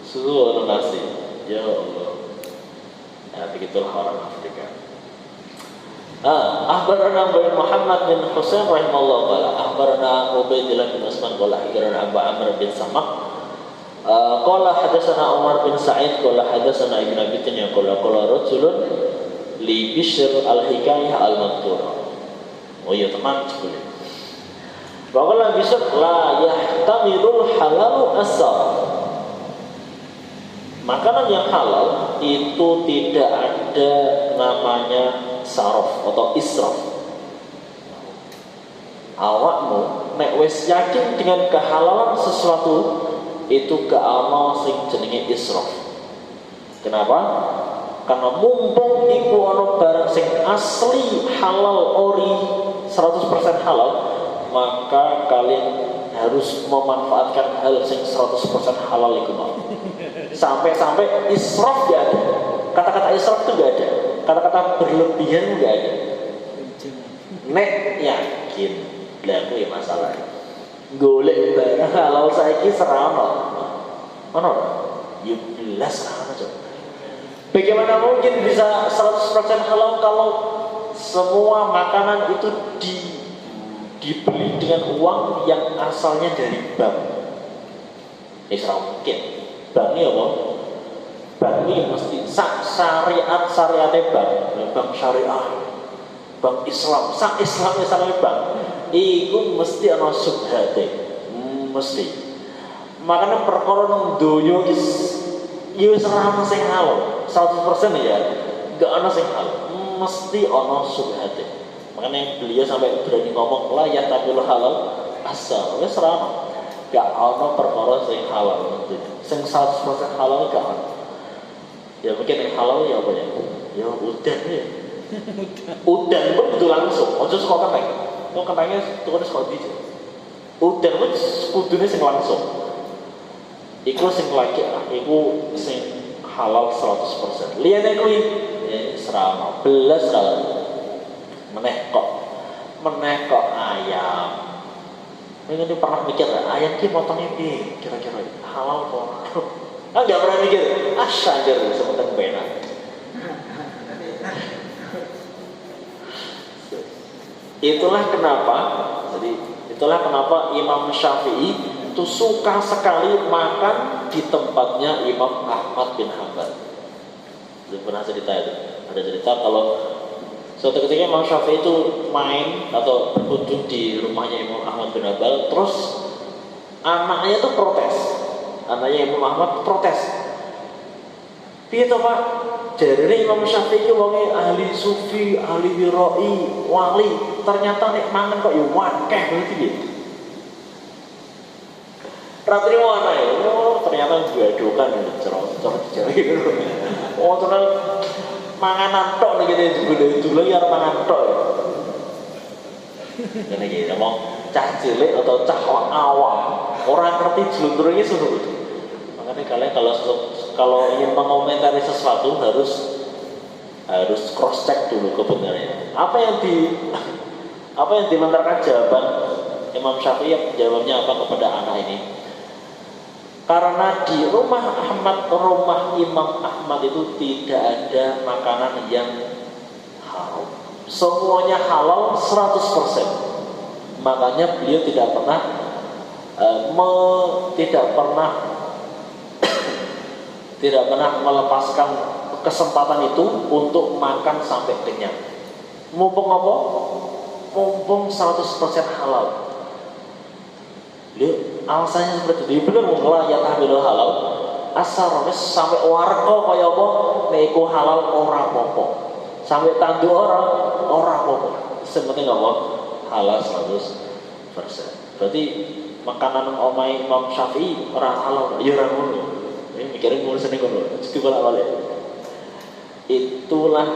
Susu orang nasi. Ya Allah. Ya begitulah orang Afrika. Akhbarana bin Muhammad bin Husain rahimahullah qala akhbarana Ubaidillah bin Usman qala akhbarana Abu Amr bin Samak qala hadatsana Umar bin Sa'id qala hadatsana Ibnu Abi Tanya qala rajulun li Bishr al-Hikayah al-Madhkurah. Oh ya teman boleh. Bahwa Bishr la yahtamilul halal asal. Makanan yang halal itu tidak ada namanya saraf atau israf. Awakmu nek wis yakin dengan kehalalan sesuatu itu gak ana sing jenenge israf. Kenapa? Karena mumpung iku ana barang sing asli halal ori 100% halal, maka kalian harus memanfaatkan hal sing 100% halal iku mau. Sampai israf gak ada. Kata-kata israf itu gak ada. Kata-kata berlebihan gak ada. Nek yakin, lah aku ya masalah. Golek barang halal saiki serana. Ono ora? Ya jelas ana coba. Bagaimana mungkin bisa 100% halal kalau semua makanan itu dibeli dengan uang yang asalnya dari bank? Isra mungkin. Banknya apa? Bank ini mesti syariatnya bank syariah, bank Islam, Islamnya bank. Iku mesti ana subhate, mesti. Makanya perkara nang donya is ya wis ora ana sing halal, 100% ya. Enggak ana sing halal, mesti ana subhate. Makanya beliau sampai berani ngomong la ya tabil halal asal, wis ora ana. Enggak ana perkara sing halal itu. Sing 100% halal enggak ana. Ya mungkin yang halal ya apa ya? Ya udan ya. Udan pun itu langsung. Ojo suka kentang. Kok kentangnya tukune suka biji. Udan pun kudune sing langsung. Iku sing lagi lah. Iku sing halal 100%. Liyane kuwi serama belas halal. Meneh kok ayam. Ini pernah mikir ayam ki potongnya piye? Kira-kira halal kok. Enggak pernah mikir, asyajir sebutan benar. Itulah kenapa Imam Syafi'i itu suka sekali makan di tempatnya Imam Ahmad bin Hanbal. Pernah cerita itu. Ada cerita kalau suatu ketika Imam Syafi'i itu main atau berkunjung di rumahnya Imam Ahmad bin Hanbal, terus anaknya itu protes. Anaknya Imam Ahmad protes. Piye to Pak? Jarene Imam Syafi'i wonge ahli sufi, ahli wirai, wali. Ternyata nek mangan kok ya wakeh berarti piye? Ratri mana ya? Oh, ternyata diadukan cerot jari. Oh, ternyata manganan tok nek kene dulu ya mangan tok ya. Ngene iki ngomong cah cilik atau cah awam orang ngerti jelunturnya suruh. Makanya kalian kalau ingin mengomentari sesuatu harus cross check dulu kebenarannya. Apa yang dilontarkan jawaban Imam Syafi'i, jawabnya apa kepada anak ini? Karena di rumah Imam Ahmad itu tidak ada makanan yang haram. Semuanya halal 100%. Makanya beliau tidak pernah melepaskan kesempatan itu untuk makan sampai kenyang. Mumpung apa? Mumpung 100% halal. Beliau alasannya seperti itu. Bener mung la ya tahbilul halal. Asar wis sampai warga kaya apa nek iku halal ora apa-apa. Sampai tanduk ora apa-apa. Sepenting apa? Halal 100%. Berarti makanan omahe Imam Syafi'i ora halal, ya ora ngono. Ini mikirin ngono seneng ngono. Mesti bolak-balik. Itulah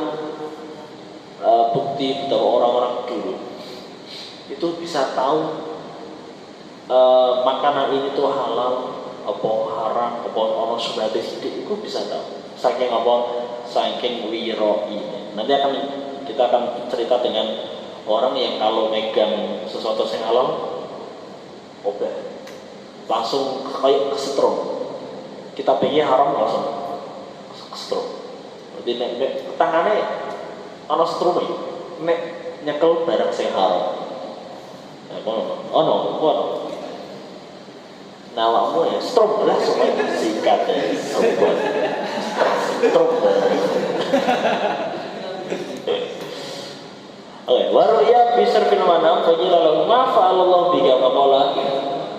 bukti bahwa orang-orang dulu itu bisa tahu makanan ini tuh halal apa haram apa ono subhate sithik itu bisa tahu. Saking apa? Saking wiroi. Nanti kita akan cerita dengan orang yang kalau megang sesuatu yang halal oke langsung kayak kesetrum. Kita pengen haram langsung kesetrum. Jadi nek tangane ana setrum iki nek nyekel barang sing haram. Nah, ono. Nawamu ya strum lah supaya singkat ya sobat strum. Oke, waru ya bisar fil manam fajila lahu ma fa'alallahu bika maqala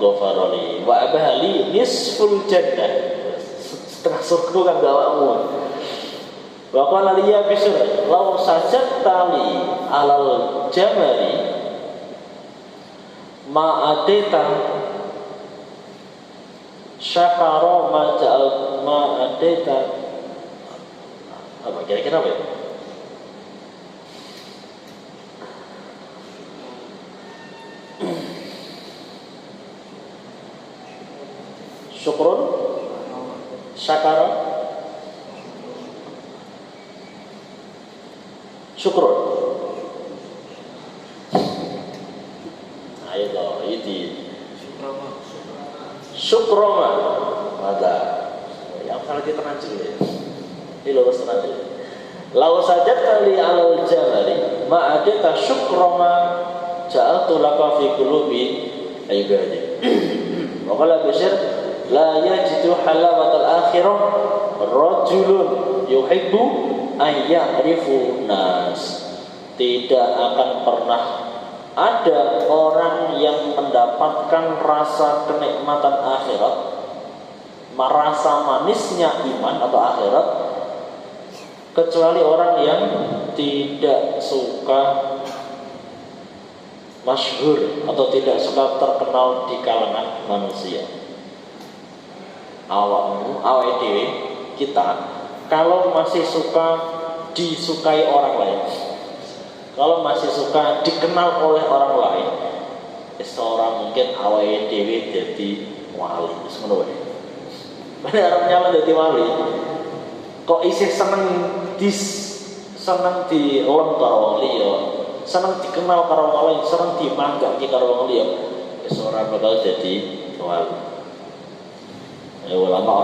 ghafarali wa abahali nisful jannah setengah surga kan gawamu. Wa qala liya bisar law sajat tali alal jamari ma adeta syakara ma adeta apa kira-kira apa ya? Syukrun syakara syukrun. Ayo loh ini syukroma ada yang salah kita nanti ya ini lulus nanti lau sajat kali alal jamari ma adeta syukroma ja'altu laka fi qulubi ayo aja wakala bisir la yajidu halawatal akhirah rajulun yuhibbu an ya'rifu nas. Tidak akan pernah ada orang yang mendapatkan rasa kenikmatan akhirat, merasa manisnya iman atau akhirat, kecuali orang yang tidak suka masyhur atau tidak suka terkenal di kalangan manusia. Awak dewe kita kalau masih suka disukai orang lain, kalau masih suka dikenal oleh orang lain, seorang mungkin awake dhewe jadi wali, wis ngono wae. Nek arep nyalon dadi wali, kok isih seneng dilem karo wong liya, seneng dikenal karo wong lain, seneng dimanggake karo wong liya, wis ora bakal jadi wali. Ulama.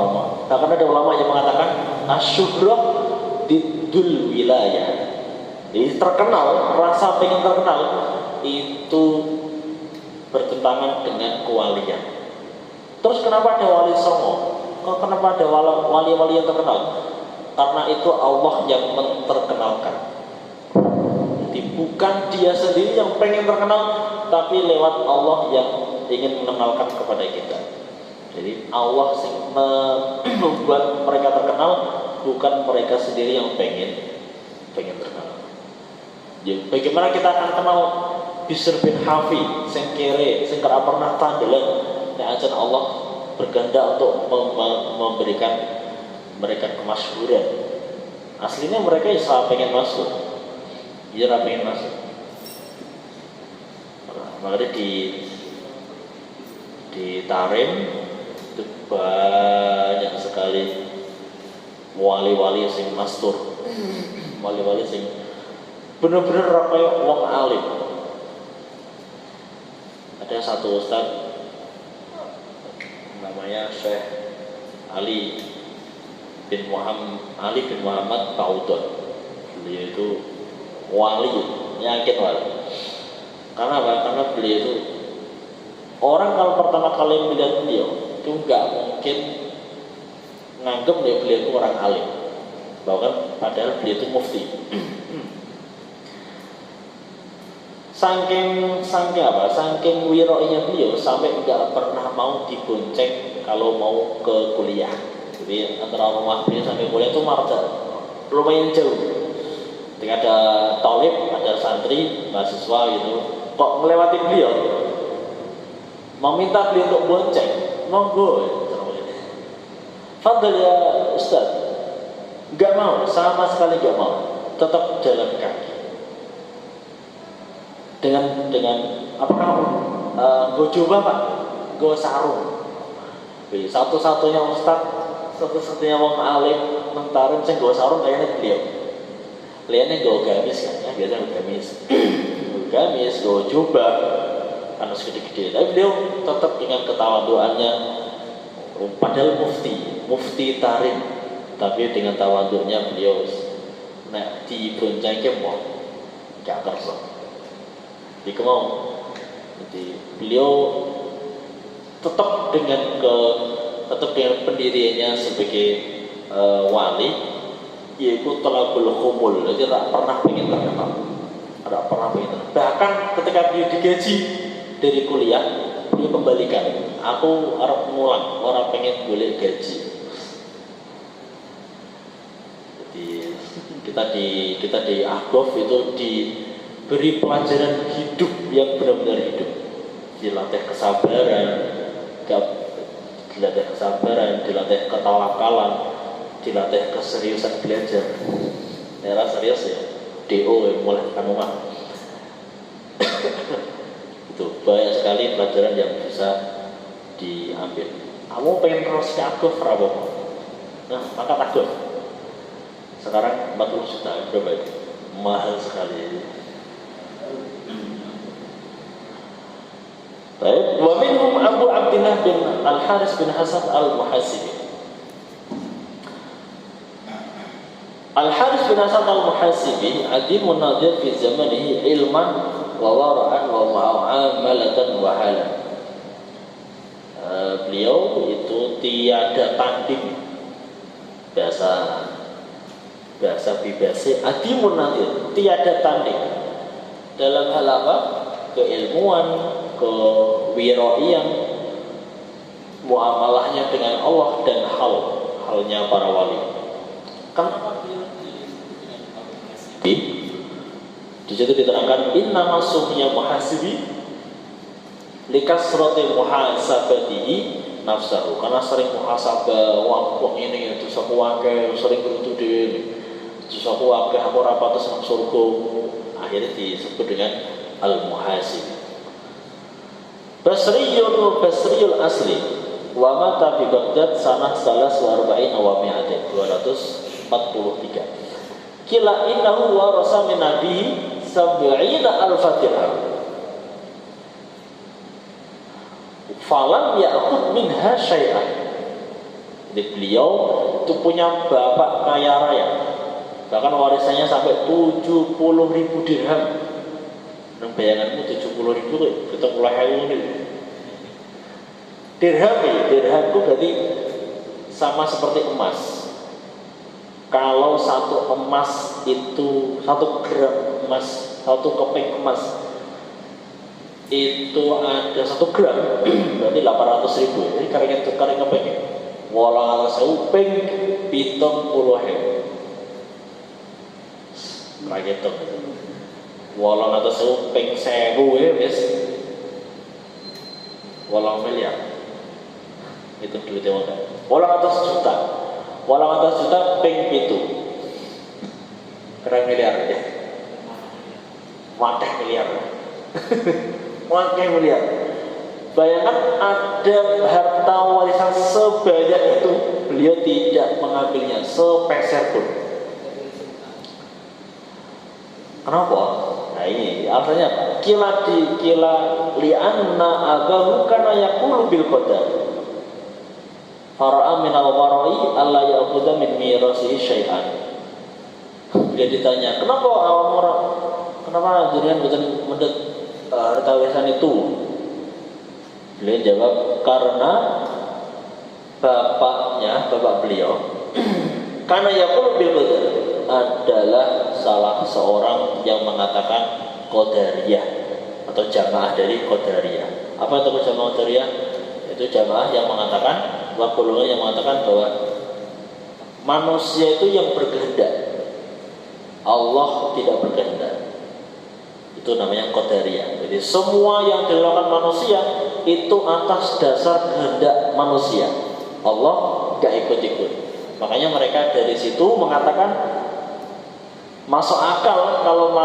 Nah, karena ada ulama yang mengatakan asyuhrah didul wilayah. Jadi terkenal, rasa pengen terkenal itu bertentangan dengan kewalian. Terus kenapa ada wali songo? Kenapa ada wali-wali yang terkenal? Karena itu Allah yang menterkenalkan. Jadi bukan dia sendiri yang pengen terkenal, tapi lewat Allah yang ingin mengenalkan kepada kita. Jadi Allah yang membuat mereka terkenal, bukan mereka sendiri yang pengen terkenal. Ya, bagaimana kita akan kenal Bishr bin Hafi, sing kere, sing ora pernah tandelan, nek ajan Allah berkehendak untuk memberikan mereka kemasyhuran. Aslinya mereka ya pengen masuk, ya ora pengen masuk. Makanya di Tarim itu banyak sekali wali-wali sing mastur, wali-wali sing bener-bener kayak wong alim. Ada satu ustaz namanya Syekh Ali bin Muhammad Taudon. Beliau itu wali, yakin wali. Karena apa? Karena beliau itu orang kalau pertama kali melihat beliau itu nggak mungkin nganggep beliau itu orang alim, bahkan padahal beliau itu mufti. Saking apa? Saking wiroinya beliau sampai nggak pernah mau dibonceng kalau mau ke kuliah. Jadi antara rumah beliau sampai kuliah itu lumayan jauh. Ketika ada tolib, ada santri, mahasiswa gitu, kok melewati beliau, meminta beliau untuk bonceng, monggo. Fadl ya Ustaz, nggak mau, sama sekali nggak mau, tetap jalan kaki. Dengan apakah gue coba Pak, gue sarung. Satu-satunya Ustaz, satu-satunya wong alim mentarim saya gue sarung kayaknya beliau. Lihatnya gue gamis kan, ya biasa gue gamis, gue coba karena segede-gede. Tapi beliau tetap dengan ketawaduannya, padahal mufti tarim, tapi dengan tawaduknya beliau, nah di boncengke mau gak kerso. Jadi jadi beliau tetap dengan pendiriannya sebagai wali. Yaitu talabul khumul, jadi tidak pernah pengen terkenal, bahkan ketika dia digaji dari kuliah, dia kembalikan, aku harap ngulang, orang pengen boleh gaji. Jadi kita di Ahqaf itu diberi pelajaran hidup yang benar-benar hidup, dilatih kesabaran, dilatih ketawakalan, dilatih keseriusan belajar. Daerah serius ya, DO mulai kamu mah. Itu banyak sekali pelajaran yang bisa diambil. Kamu pengen terus ke Ahqaf Rabu? Nah, maka Ahqaf. Sekarang 40 juta, berapa itu? Mahal sekali. Baik, wa minhum Abu Abdillah bin Al-Haris bin Hasan Al-Muhasibi. Al-Haris bin Hasan Al-Muhasibi adimun nadir fi zamanihi ilman wa wara'an wa mu'amalatan wa halan. Beliau itu tiada tanding, bahasa bibasi, adimun nadir, tiada tanding dalam hal apa? Keilmuan, kewiraian, muamalahnya dengan Allah dan halnya para wali. Kenapa beliau di situ diterangkan inna masuknya muhasibi likasrati muhasabatihi nafsahu, karena sering muhasabah, wong ini itu saku akeh, sering berutu dhewe, saku akeh aku ora pates nang surga, akhirnya disebut dengan al-muhasib. Basriyul asli wa mata bi Baghdad sanah 43 wa 243. Kila innahu warasa min nabihi 70 alfa dirham. Falam ya'khud minha syai'an. Jadi beliau itu punya bapak kaya raya, bahkan warisannya sampai 70.000 dirham. Dan bayanganmu 70.000 kita mulai ini. Dirham itu berarti sama seperti emas. Kalau satu emas itu 1 gram emas, 1 keping emas itu ada 1 gram berarti 800.000. Ini karena keping walau seuping 70.000 kayak gitu. Walau atau seuping 1000 ya wis 8 miliar itu duitnya wae. Walau atas juta ping 7 keren miliar ya. Wateh miliar. Wateh miliar. Bayangkan ada harta warisan sebanyak itu, beliau tidak mengambilnya sepeser pun. Kenapa? Nah ini alasannya apa? Kila li'anna agahu kana yaqulu bil qadar. Fara'a min al-wara'i alla ya'khudha min mirasihi syai'an. Dia ditanya, kenapa jenengan boten mendhet harta warisan itu? Beliau jawab, karena bapak beliau karena yaqulu bil qadar adalah salah seorang yang mengatakan qadariyah. atau jamaah dari Qadariyah. Apa itu jamaah Qadariyah? Itu jamaah yang mengatakan, golongan yang mengatakan bahwa manusia itu yang berkehendak, Allah tidak berkehendak. Itu namanya Qadariyah. Jadi semua yang dilakukan manusia itu atas dasar kehendak manusia, Allah gak ikut-ikut. Makanya mereka dari situ mengatakan masuk akal kalau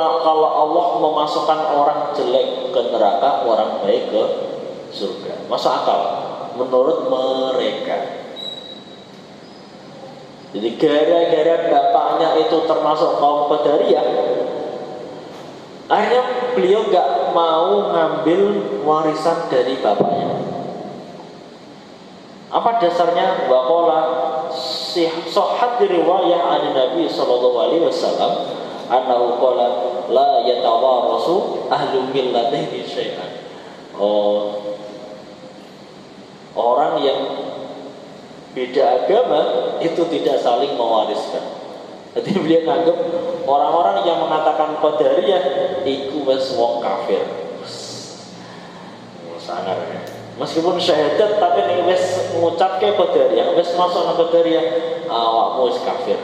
Allah memasukkan orang jelek ke neraka, orang baik ke surga. Masuk akal menurut mereka. Jadi gara-gara bapaknya itu termasuk kaum Qadariyah, akhirnya beliau gak mau ngambil warisan dari bapaknya. Apa dasarnya? Waqala sahhat riwayah an Nabi sallallahu alaihi wasallam annahu qala la yatawarasu ahlu millatihi syai'an. Orang yang beda agama itu tidak saling mewariskan. Jadi beliau nganggep orang-orang yang mengatakan Qadariyah iku wis wong kafir. Sangar ya. Meskipun syahadat tapi nek wis ngucapke Qadariyah, wis masuk nang Qadariyah, awakmu wis kafir.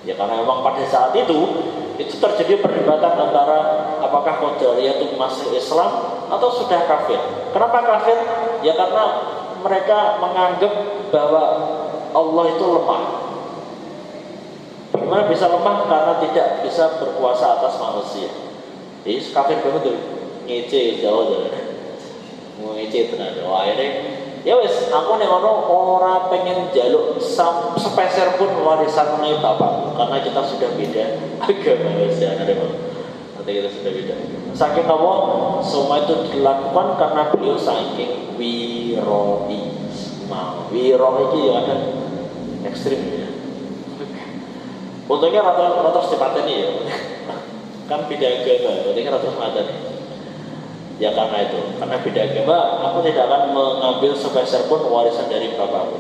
Ya karena memang pada saat itu terjadi perdebatan antara apakah Qadariyah itu masih Islam atau sudah kafir. Kenapa kafir? Ya karena mereka menganggap bahwa Allah itu lemah. Bagaimana bisa lemah? Karena tidak bisa berkuasa atas manusia. Jadi kafir banget tuh, ngece jauh tuh, mau ngece tenan. Wah ini, ya wes, aku nih orang pengen jaluk sepeser pun warisan nih bapak, karena kita sudah beda agama ya, ada nanti kita sudah beda. Saking kamu, semua itu dilakukan karena beliau saking wiroi. Wiroi itu yang ada ekstrim ya. Untungnya rata-rata sepateni ya. Kan beda agama, untungnya rata-rata sepateni. Ya karena itu, karena beda agama, aku tidak akan mengambil sepeser pun warisan dari bapakku.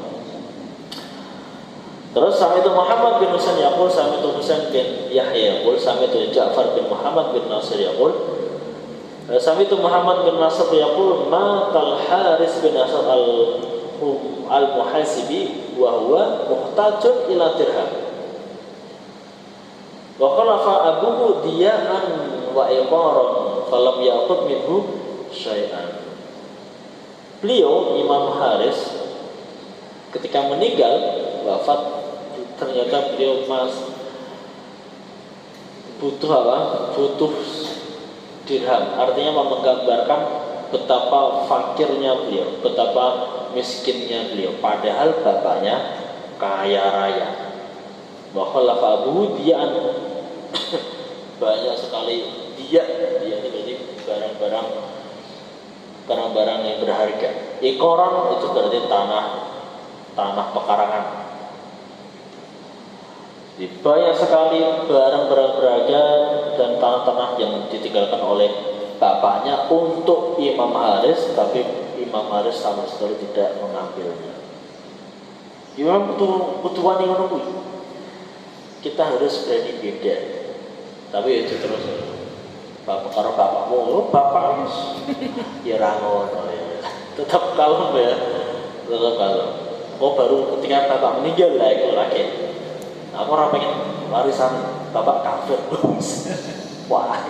Terus sama itu Muhammad bin Husain yaqul, sama itu Husain bin Yahya yaqul, sama itu Ja'far bin Muhammad bin Nasir yaqul, sama itu Muhammad bin Nasir yaqul, matal Haris bin Nasir al-Muhasibi wa huwa muhtajun ila dirham. Wa khalafa abuhu diya'an wa iqaran falam ya'khud minhu syai'an. Beliau Imam Haris ketika meninggal wafat, ternyata beliau butuh apa? Butuh dirham. Artinya menggambarkan betapa fakirnya beliau, betapa miskinnya beliau. Padahal bapaknya kaya raya. Bahwa abuhu diya'an banyak sekali dia ini berarti barang-barang yang berharga. Ikoran itu berarti tanah pekarangan. Banyak sekali barang-barang berharga dan tanah-tanah yang ditinggalkan oleh bapaknya untuk Imam Haris, tapi Imam Haris sama sekali tidak mengambilnya. Imam butuh wani ngono kuwi. Kita harus berani beda. Tapi itu terus bapak karo bapakmu, bapak ya rangono ya. Tetap kalem ya. Tetap kalem. Oh baru ketika bapak meninggal lah itu lagi. Aku orang pengen warisan bapak kafir. Wah.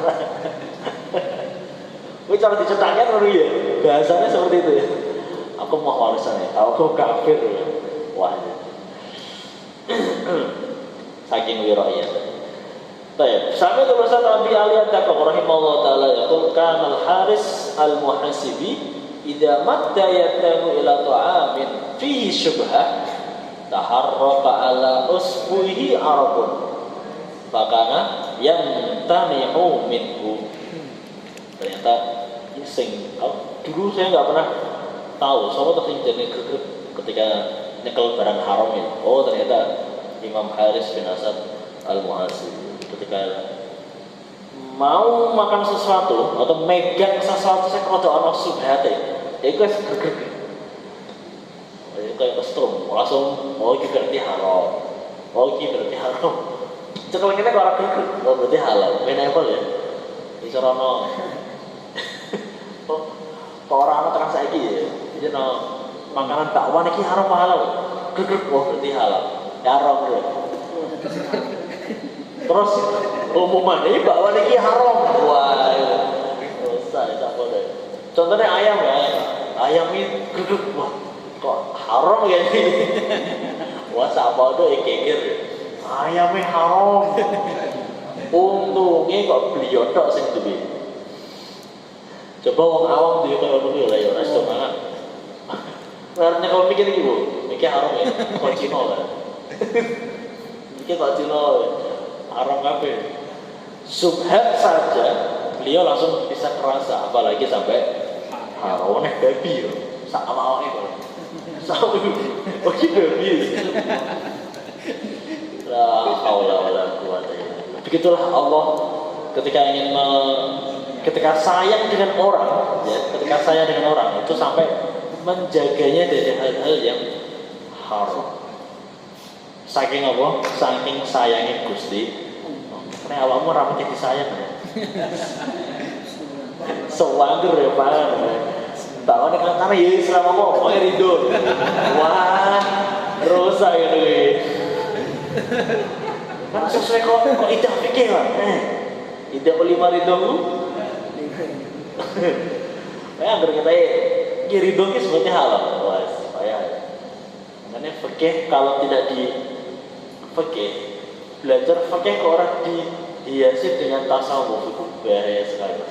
Wih cara dicetaknya dulu ya. Bahasanya seperti itu ya. Aku mau warisannya. Aku kafir ya. Wah. Saking wiroya. Baik, sampai ke Ustaz Abi Ali At-Taqwa rahimahullah taala yaqul kana al-Haris al-Muhasibi idza madda yatahu ila ta'amin fihi syubhah taharraqa ala usbuhi arabun fakana yamtani'u minhu. Ternyata sing dulu saya enggak pernah tahu sopo sing jenenge greget ketika nyekel barang haram itu. Oh ternyata Imam Haris bin Asad al-Muhasibi ketika mau makan sesuatu atau megang sesuatu saya kalau ada orang subhate itu geger kayak strum langsung ini berarti haram, ini berarti haram. Cekel kita kalau orang geger berarti halal, menable ya. Di Sorono Kok orang tekan saiki ya. Jadi no makanan bakwan iki haram apa halal? Gegek wah berarti halal. Ya haram bro. Terus umuman ini bakwan iki haram. Wah, dosa tak boleh. Contohnya ayam ya. Ayam ini gegek wah kok haram ya ini. Wah sapa do ikir. Ayamnya haram. Untungnya kok beliau tok sing duwe. Coba wong awam duwe kaya ngono lah ya ora iso mangan. Karena kalau mikir iki, Bu, mikir haram ya, kok Cina kan. Mikir kok Cina haram kabeh. Subhat saja beliau langsung bisa terasa, apalagi sampai haram babi yo. Sak awake kok. Sak iki babi. La haula wala quwata illa billah. Begitulah Allah ketika sayang dengan orang, ya, ketika sayang dengan orang itu sampai menjaganya dari hal-hal yang haram. Saking apa? Saking sayangnya Gusti. Nek awakmu ora mesti disayang ya. Sewanger ya Pak. Tawane karena ya Islam apa? Oh ridho. Wah, rusak ya kuwi. Kan sesuai kok idah fikih lah. Idah lima ridho. Anggar kita kiri dongki sebenarnya halal, wah supaya. Makanya fikih kalau tidak di fikih, belajar fikih ke orang dihiasi dengan tasawuf itu bahaya sekali,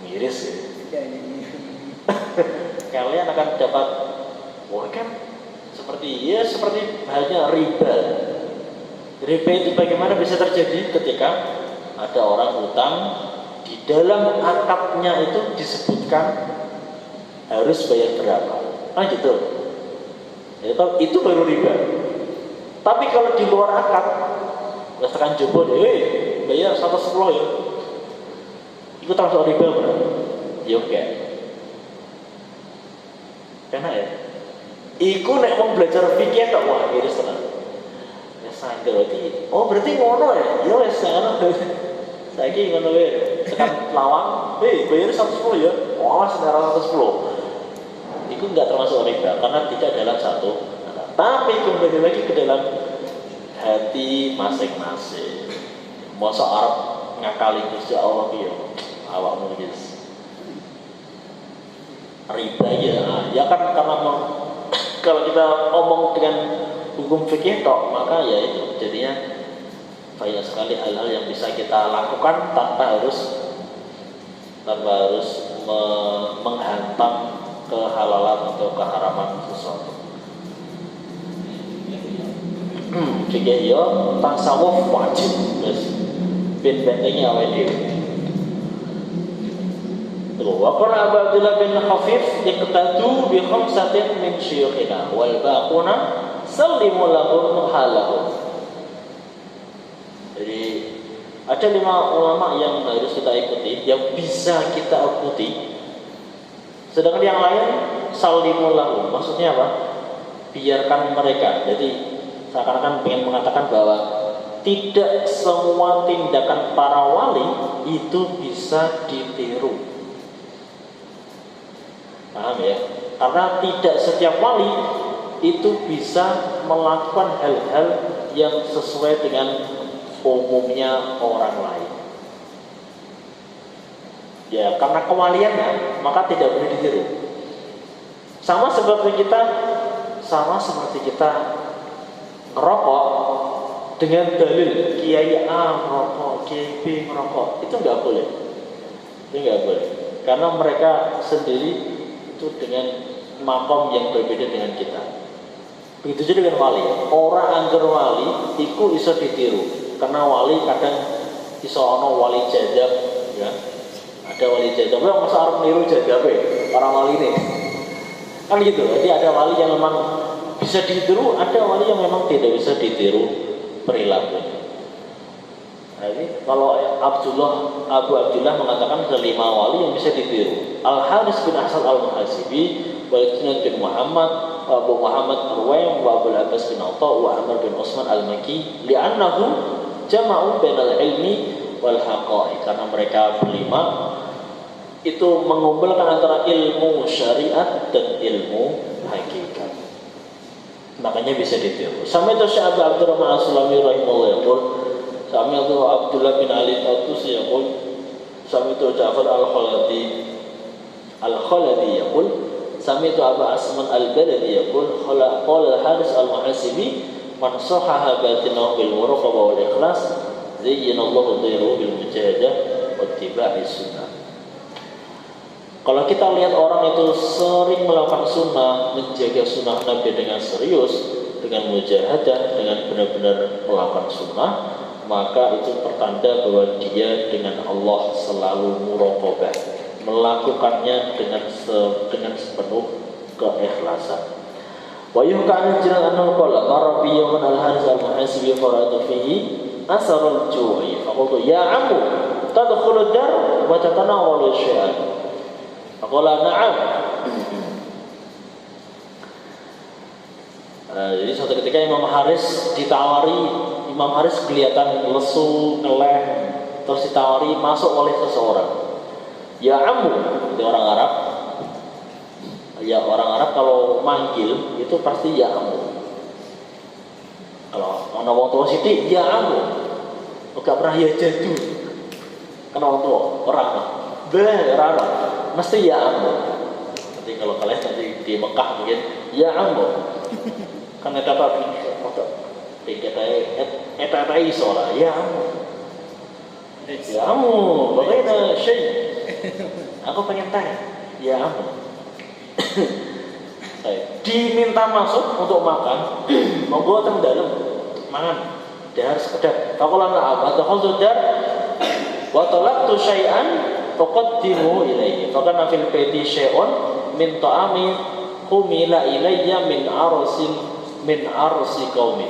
miris ya. Kalian akan dapat, wah kan seperti halnya riba. Riba itu bagaimana bisa terjadi ketika ada orang hutang. Di dalam akadnya itu disebutkan harus bayar berapa. Nah gitu. Itu baru riba. Tapi kalau di luar akad, misalkan jobo deh, bayar 110 ya. Itu termasuk riba berapa? Ya oke. Karena ya, iku nek mau belajar fikih tak wah iris tenan. Ya sangat berarti, berarti ngono ya. Ya wes ngono. Saiki ngono wae. Tekan lawang, bayar 110 ya. Wah, senara 110. Itu enggak termasuk riba karena tidak dalam satu. Tapi kembali lagi ke dalam hati masing-masing. Masa Arab ngakali Gusti Allah ki ya. Awakmu iki. Riba ya kan karena kalau kita ngomong dengan hukum fikih tok, maka ya itu jadinya banyak sekali hal-hal yang bisa kita lakukan tanpa harus menghantam kehalalan atau keharaman sesuatu. Fikih yo tasawuf wajib terus ben-bentengi awake dhewe. Wa qala Abu Abdullah bin Khafif iqtadu bi khamsatin min syuyukhina wal baquna sallimu lahum halahum. Jadi ada 5 ulama yang harus kita ikuti, yang bisa kita ikuti. Sedangkan yang lain salimul lahum. Maksudnya apa? Biarkan mereka. Jadi seakan-akan ingin mengatakan bahwa tidak semua tindakan para wali itu bisa ditiru. Paham ya? Karena tidak setiap wali itu bisa melakukan hal-hal yang sesuai dengan umumnya orang lain. Ya, karena kewaliannya maka tidak boleh ditiru. Sama seperti kita ngerokok dengan dalil kiai A ngerokok, kiai B ngerokok, itu nggak boleh. Itu nggak boleh. Karena mereka sendiri itu dengan makom yang berbeda dengan kita. Begitu juga dengan wali. Orang angger wali iku iso ditiru. Karena wali kadang iso ono wali jadab, ya. Ada wali jadab. Wah, masa arep niru jadab para wali ini. Kan gitu. Jadi ada wali yang memang bisa ditiru, ada wali yang memang tidak bisa ditiru perilakunya. Nah, ini kalau Abu Abdullah mengatakan ada 5 wali yang bisa ditiru. Al-Haris bin Hasan Al-Muhasibi, Walid bin Muhammad, Abu Muhammad Ruwaim, wa Abu Abbas bin Atha, wa Amr bin Utsman Al-Makki, li'annahu jama'u bainal ilmi wal haqa'iq, karena mereka berlima itu mengumpulkan antara ilmu syariat dan ilmu hakikat. Makanya bisa ditiru. Sama itu Syekh Abdurrahman As-Sulami rahimahullah yaqul, sama itu Abdullah bin Ali Al-Tusi yaqul, sama itu Ja'far Al-Khaladi yaqul, sama itu Abu Asman Al-Baladi yaqul, qala Al-Haris Al-Muhasibi man sahaha batinahu bil muraqabah wal ikhlas zayyana Allahu dhayruhu bil mujahadah wa ittiba'i sunnah. Kalau kita lihat orang itu sering melakukan sunnah, menjaga sunnah Nabi dengan serius, dengan mujahadah, dengan benar-benar melakukan sunnah, maka itu pertanda bahwa dia dengan Allah selalu muraqabah, melakukannya dengan sepenuh keikhlasan. Wa yuhka'an jiran annahu qala marabi yawman al-haris al-muhasibi faradu fihi asarul ju'i faqultu ya ammu tadkhulu dar wa tatanawalu syai'an. Faqala na'am. Jadi suatu ketika Imam Haris ditawari, Imam Haris kelihatan lesu, ngeleh, terus ditawari masuk oleh seseorang. Ya ammu, itu orang Arab. Ya orang Arab kalau manggil itu pasti ya ammu. Kalau ana wong tua sithik ya ammu. Enggak pernah ya jadu. Kan wong tua orang. Berara mesti ya ammu. Nanti kalau kalian nanti di Mekah mungkin ya ammu. Kan eta apa foto. Eta iso lah ya ammu. Ya ammu, bagaimana syai? Aku pengen tanya. Ya ammu. Diminta masuk untuk makan, monggo teng dalem mangan. Dahar sekedar. Faqala na'am, adkhultu dar wa talaqtu syai'an faqaddimu ilayhi. Faqana fil baiti syai'un min ta'ami humila ilayya min arsi qaumi.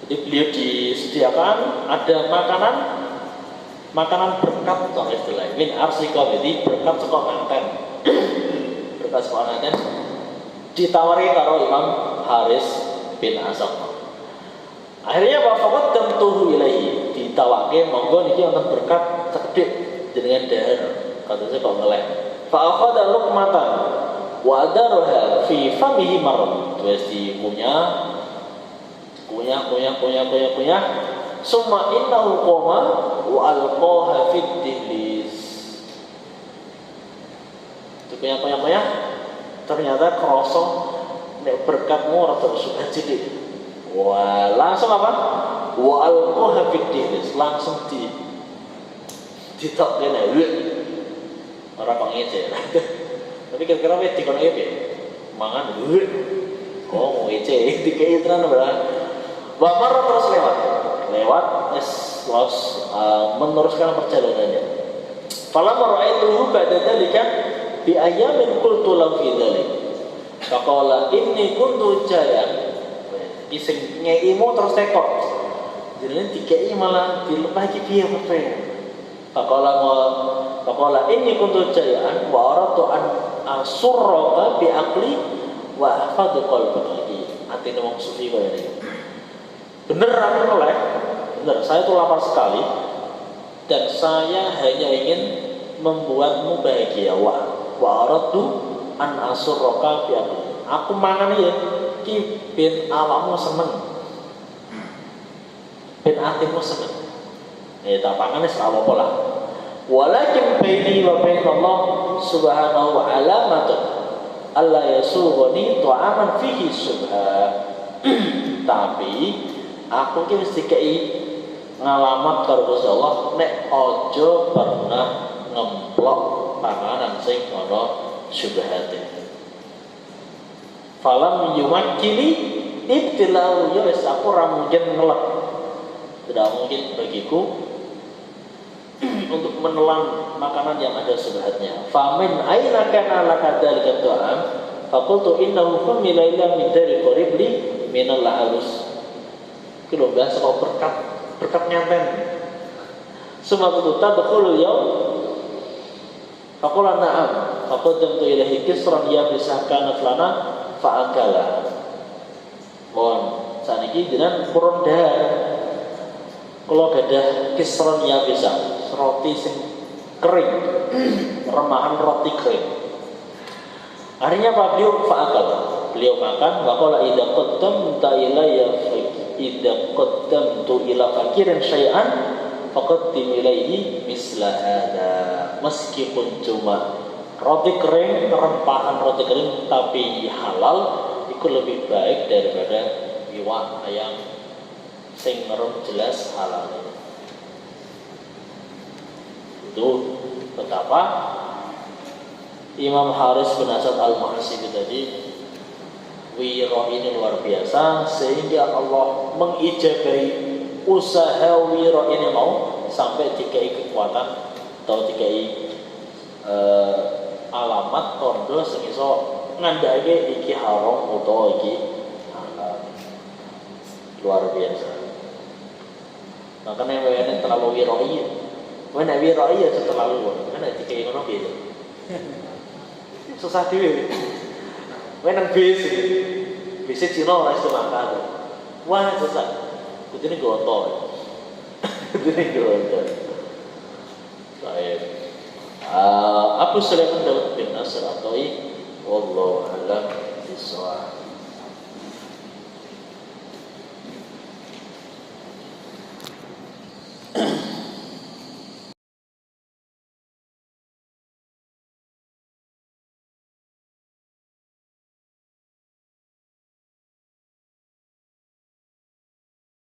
Jadi beliau disediakan ada makanan berkat atau istilahnya min arsi qaumi, jadi berkat saka manten. Berkat saka manten ditawari karo Imam Haris bin Asam. Akhirnya bapak tentuhu ilahi ditawake monggo niki wonten berkat cedhik jenengan dahar katanya kok ngeleh. Fa akhadha luqmatan wa adarha fi famihi marr. Terus dikunyah summa innahu qoma wa alqaha fid dihlis. Itu kunyah ternyata krosong nek berkatmu rada sudah cilik. Wah, langsung apa? Wa alqaha fid dihlis, langsung ditok kene. Ora kok ngece. Tapi kira-kira wis dikon ngece. Mangan kok mau ngece dikei tenan ora. Wamar terus lewat meneruskan perjalanannya. Falamma ra'aituhu ba'da dzalika bi ayyamin qultu lahu fi dzalik. Faqala inni kuntu jaya. Ising ngeimu terus tekok. Jenenge dikei malah dilepah iki piye pepe. Faqala inni kuntu jayaan wa aradtu an asurraka bi aqli wa ahfadhu qalbaka. Atine wong sufi kaya iki. Bener aku noleh. Bener, saya itu lapar sekali dan saya hanya ingin membuatmu bahagia. Wa aradtu an asurraka bi aqli. Aku mangan ya ki ben awakmu seneng. Ben atimu seneng. Tak pangan wis ora apa-apa lah. Walakin baini wa bain Allah subhanahu wa alamatun alla yasughani ta'aman fihi subha. Tapi aku ki mesti kei ngalamat karo Gusti Allah nek aja pernah ngemplok panganan sing ana syubhate. Falam yumakkini ibtilau ya wis aku ora mungkin ngelak. Tidak mungkin bagiku untuk menelan makanan yang ada subhatnya. Famin aina kana laka dzalika ta'am faqultu innahu humila ila min dari qaribli minal harus. Kilo bahasa kok berkat nyanten. Semua itu tadkhulu yaum faqala na'am faqadamtu ilahi kisran ya bisahkana flana fa'akala. Mohon saniki jenengan purun dahar. Kalau gadah kisran ya bisa roti sing kering, remahan roti kering. Akhirnya apa? Beliau makan. Waqala idza qaddamtu ila fakirin syai'an faqaddim ilaihi misla hada. Meskipun cuma roti kering, rempahan roti kering tapi halal, itu lebih baik daripada iwak ayam sing merem jelas halal. Itu betapa Imam Haris bin Asad al-Muhasibi tadi wiro ini luar biasa, sehingga Allah mengijabahi usaha wiro ini mau sampai dikai kekuatan atau dikai alamat tondo sing iso ngandhake iki haram utawa iki halal. Luar biasa. Makanya wene terlalu wiroi. Wene wiroi aja terlalu. Kan dikai ngono piye? Susah dhewe. Wene nang bis. Bis Cina ora iso makan. Wah, susah. Kudune goto. Kudune goto. Baik. Abu Sulaiman Daud bin Nasr At-Ta'i wallahu a'lam bishawab.